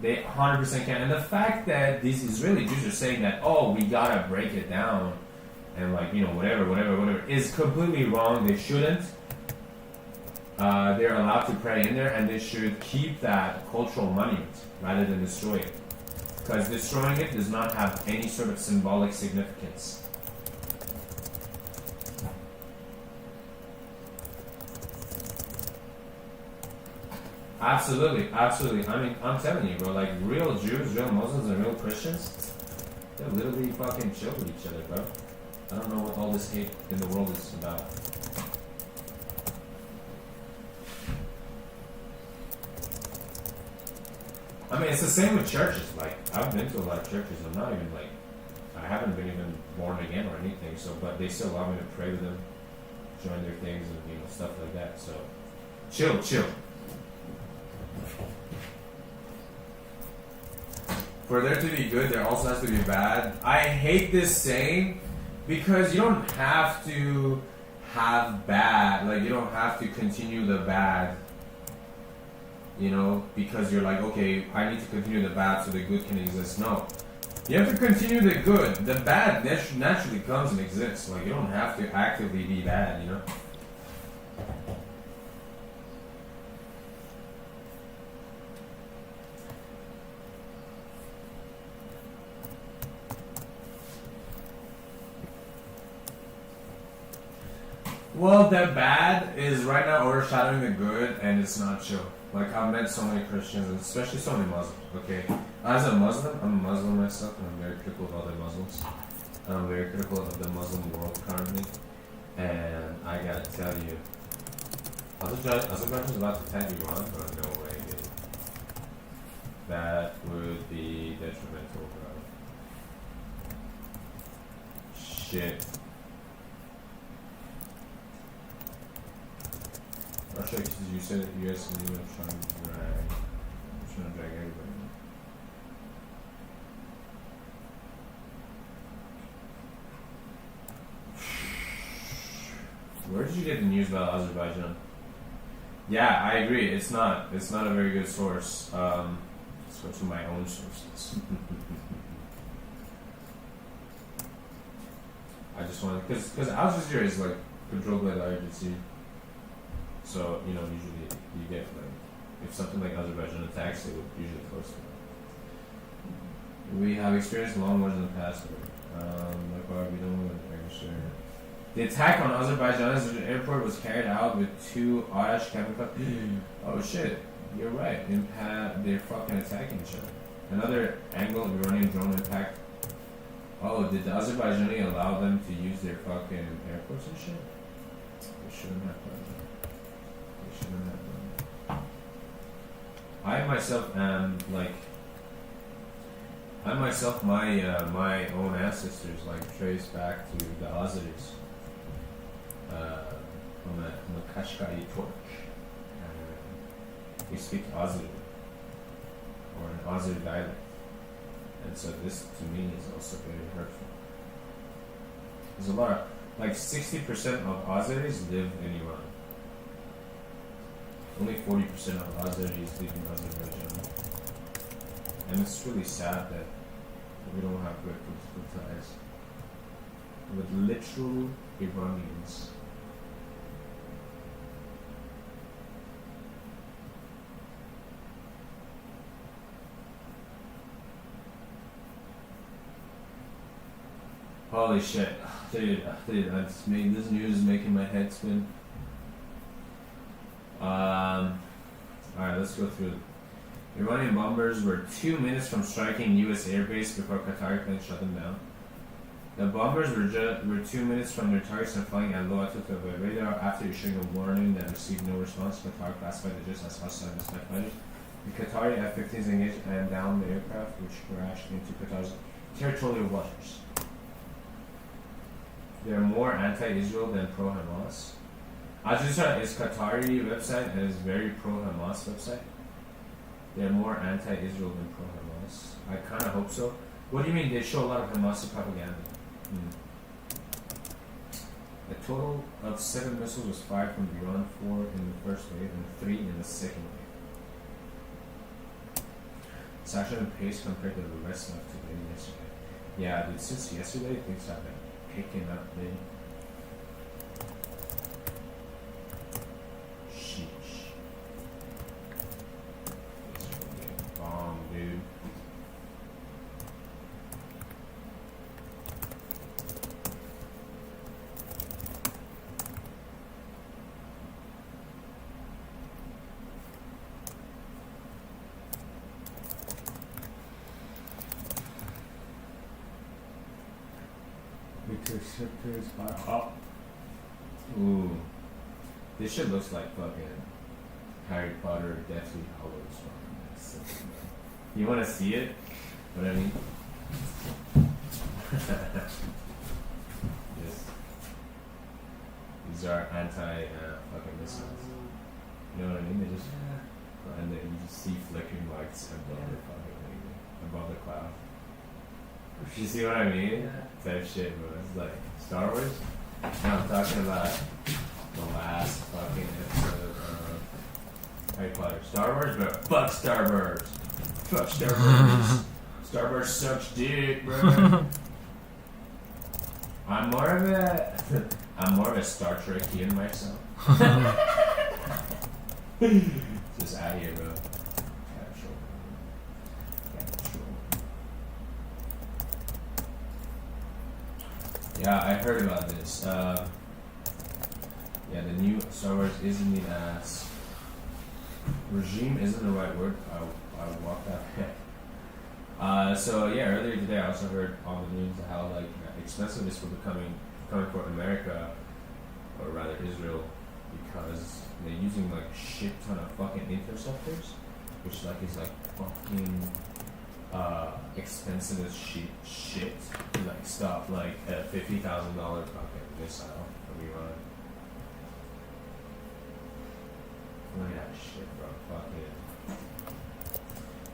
They 100% can. And the fact that these Israeli Jews are saying that, oh, we gotta break it down and, like, you know, whatever, is completely wrong. They shouldn't. They're allowed to pray in there, and they should keep that cultural monument rather than destroy it. Because destroying it does not have any sort of symbolic significance. Absolutely. I mean, I'm telling you, bro, like, real Jews, real Muslims, and real Christians, they're literally fucking chill with each other, bro. I don't know what all this hate in the world is about. I mean, it's the same with churches. Like, I've been to a lot of churches. I'm not even, like, I haven't been even born again or anything, so, but they still allow me to pray with them, join their things, and, you know, stuff like that, so, chill. For there to be good, there also has to be bad. I hate this saying because you don't have to have bad. Like, you don't have to continue the bad, you know, because you're like, okay, I need to continue the bad so the good can exist. No. You have to continue the good. The bad naturally comes and exists. Like, you don't have to actively be bad, you know? Well, the bad is right now overshadowing the good, and it's not chill. Like, I've met so many Christians, and especially so many Muslims, okay? As a Muslim, I'm a Muslim myself, and I'm very critical of other Muslims. I'm very critical of the Muslim world currently. And I gotta tell you, Azerbaijan's about to attack Iran, but no way, dude. That would be detrimental, bro. Shit. Actually, because you said that you guys knew I'm trying to drag everybody. Where did you get the news about Azerbaijan? Yeah, I agree. It's not a very good source. Let's go to my own sources. I just want because Al Jazeera is like controlled by the IRGC. So usually you get like if something like Azerbaijan attacks, they would usually post it. We have experienced long wars in the past. Like we don't want to share. The attack on Azerbaijan's airport was carried out with 2 Arash chemical. Oh shit, you're right. They're fucking attacking each other. Another angle Iranian drone impact. Oh, did the Azerbaijani allow them to use their fucking airports and shit? They shouldn't have done that. They shouldn't have done that. My own ancestors trace back to the Azeris. On the Qashqai torch. We speak Azeri or an Azeri dialect, and so this to me is also very hurtful. There's a lot of 60% of Azeris live in Iran. Only 40% of Azeris live in Azerbaijan, and it's really sad that we don't have good political ties with literal Iranians. Holy shit, dude, this news is making my head spin. Alright, let's go through it. Iranian bombers were 2 minutes from striking U.S. airbase before Qatari planes shut them down. The bombers were 2 minutes from their targets and flying at low altitude by radar after issuing a warning that received no response. Qatar classified the jets as hostile and attack fighters. The Qatari F-15s engaged and downed the aircraft, which crashed into Qatar's territorial waters. They are more anti-Israel than pro-Hamas. Al Jazeera is Qatari website and is very pro-Hamas website. They are more anti-Israel than pro-Hamas. I kind of hope so. What do you mean they show a lot of Hamas propaganda? A total of 7 missiles was fired from Iran, 4 in the first wave and 3 in the second wave. It's actually in pace compared to the rest of today and yesterday. Yeah, dude, since yesterday things have been picking up, dude. Sheesh. It's really a bomb, dude. Ooh. This shit looks like fucking Harry Potter Deathly Hallows. You wanna see it? What I mean? These are fucking missiles. You know what I mean? They just and then you just see flickering lights above the fucking above the cloud. You see what I mean?
Yeah.
Type shit, bro. It's like Star Wars. And I'm talking about the last fucking episode of Harry Potter. Star Wars, bro. Fuck Starburst. Fuck Starburst. Starburst sucks dick, bro. I'm more of a Star Trekian myself. Just out here, bro. Casual. Yeah, I heard about this. Yeah, the new Star Wars is indeed ass. Regime isn't the right word. I walked out. So yeah, earlier today I also heard on the news how expensive this will be coming for America, or rather Israel, because they're using shit ton of fucking interceptors, which is fucking expensive as shit to stop a $50,000 fucking missile from Iran. Look at that shit, bro. Fuck it.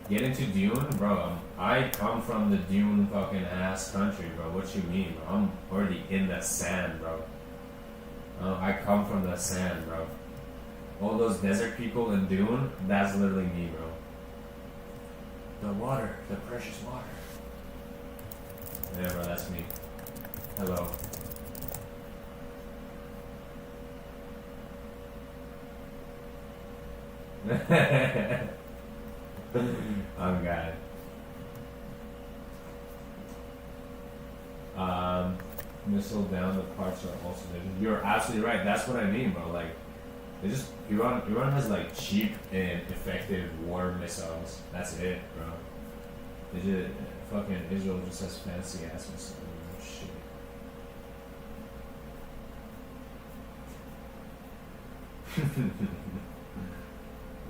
Get into Dune, bro. I come from the Dune fucking ass country, bro. What you mean, bro? I'm already in the sand, bro. I come from the sand, bro. All those desert people in Dune, that's literally me, bro. The water, the precious water. Yeah, bro, that's me. Hello. I'm God. Missile down, the parts are also there. You're absolutely right. That's what I mean, bro. Like, they just Iran has like cheap and effective war missiles. That's it, bro. They just fucking Israel just has fancy ass missiles. Shit.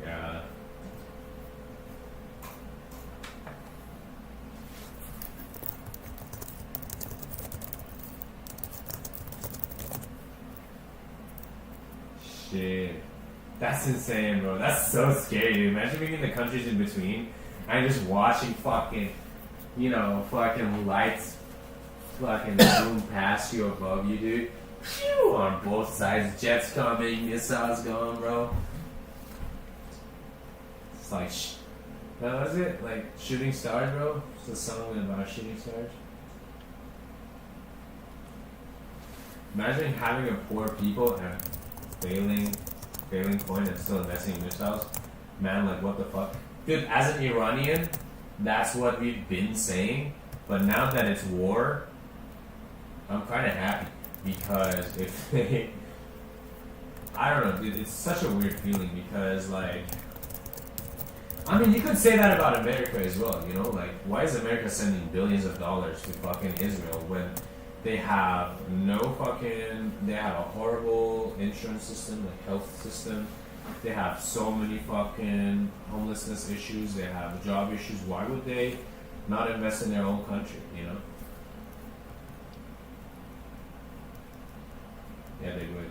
Yeah. Shit. That's insane, bro. That's so scary, dude. Imagine being in the countries in between and just watching fucking, fucking lights fucking zoom past you above you, dude. Phew, on both sides, jets coming, missiles going, bro. It's like, what was it? Like shooting stars, bro? It's the song about shooting stars. Imagine having a poor people and failing point and still investing in missiles. Man, like what the fuck? Dude, as an Iranian, that's what we've been saying. But now that it's war, I'm kind of happy. Because if they... I don't know, dude, it's such a weird feeling because, like... I mean, you could say that about America as well, you know? Like, why is America sending billions of dollars to fucking Israel when they have no fucking... They have a horrible insurance system, like health system. They have so many fucking homelessness issues. They have job issues. Why would they not invest in their own country, you know? Yeah, they would.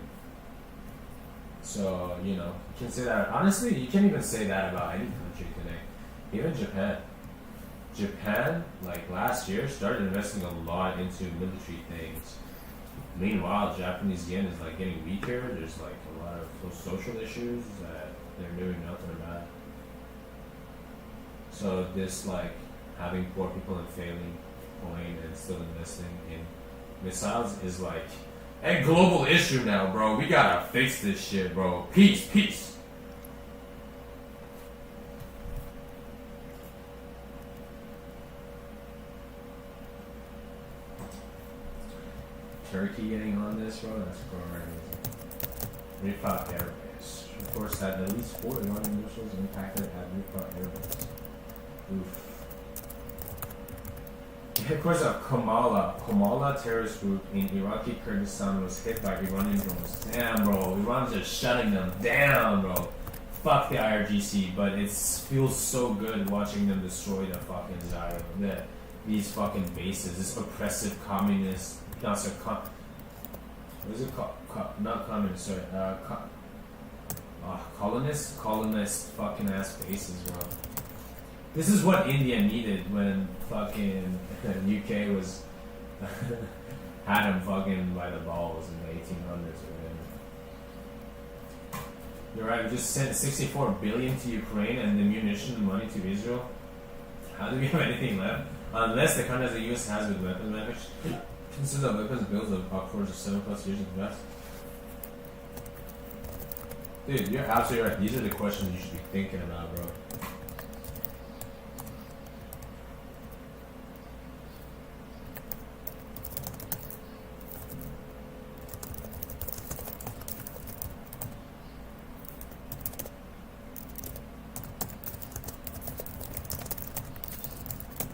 So, you can say that. Honestly, you can't even say that about any country today. Even Japan. Japan, like last year, started investing a lot into military things. Meanwhile, Japanese yen is like getting weaker. There's like a lot of those social issues that they're doing nothing about. So this like having poor people and failing point and still investing in missiles is like a global issue now, bro. We gotta fix this shit, bro. Peace, peace. Turkey getting on this, bro? That's crazy. Rifat Airbase. Of course, that at least 4 Iranian missiles impacted at Rifat Airbase. Oof. The headquarters of Kamala terrorist group in Iraqi Kurdistan was hit by Iranian drones. Damn, bro. Iran's just shutting them down, bro. Fuck the IRGC, but it feels so good watching them destroy the fucking Zaire. These fucking bases, this oppressive communist, what is it called? Not communist, sorry. Colonist fucking ass bases, bro. This is what India needed when fucking UK was had them fucking by the balls in the 1800s or whatever. You're right, we just sent 64 billion to Ukraine and the munition and money to Israel. How do we have anything left? Unless the countries the US has with weapons manufacturers. Consider the weapons bills of upwards of 7+ years of investment. Dude, you're absolutely right. These are the questions you should be thinking about, bro.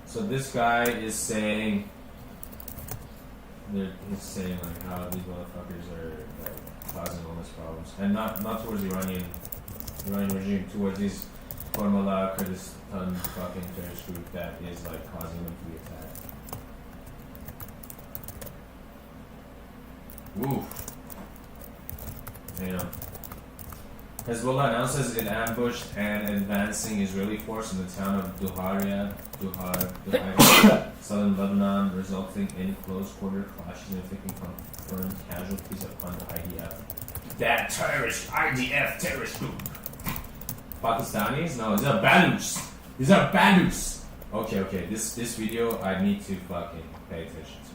So this guy is saying, he's saying like how these motherfuckers are like causing all these problems, and not towards the Iranian regime, towards these Formula Kurdistan fucking terrorist group that is like causing them to be attacked. Oof. Damn. Hezbollah announces it ambushed an advancing Israeli force in the town of Duhaiya, southern Lebanon, resulting in close-quarter clashes and inflicting confirmed casualties upon the IDF. That terrorist IDF terrorist group. Pakistanis? No, these are Balus. These are Balus. Okay. This video I need to fucking pay attention to.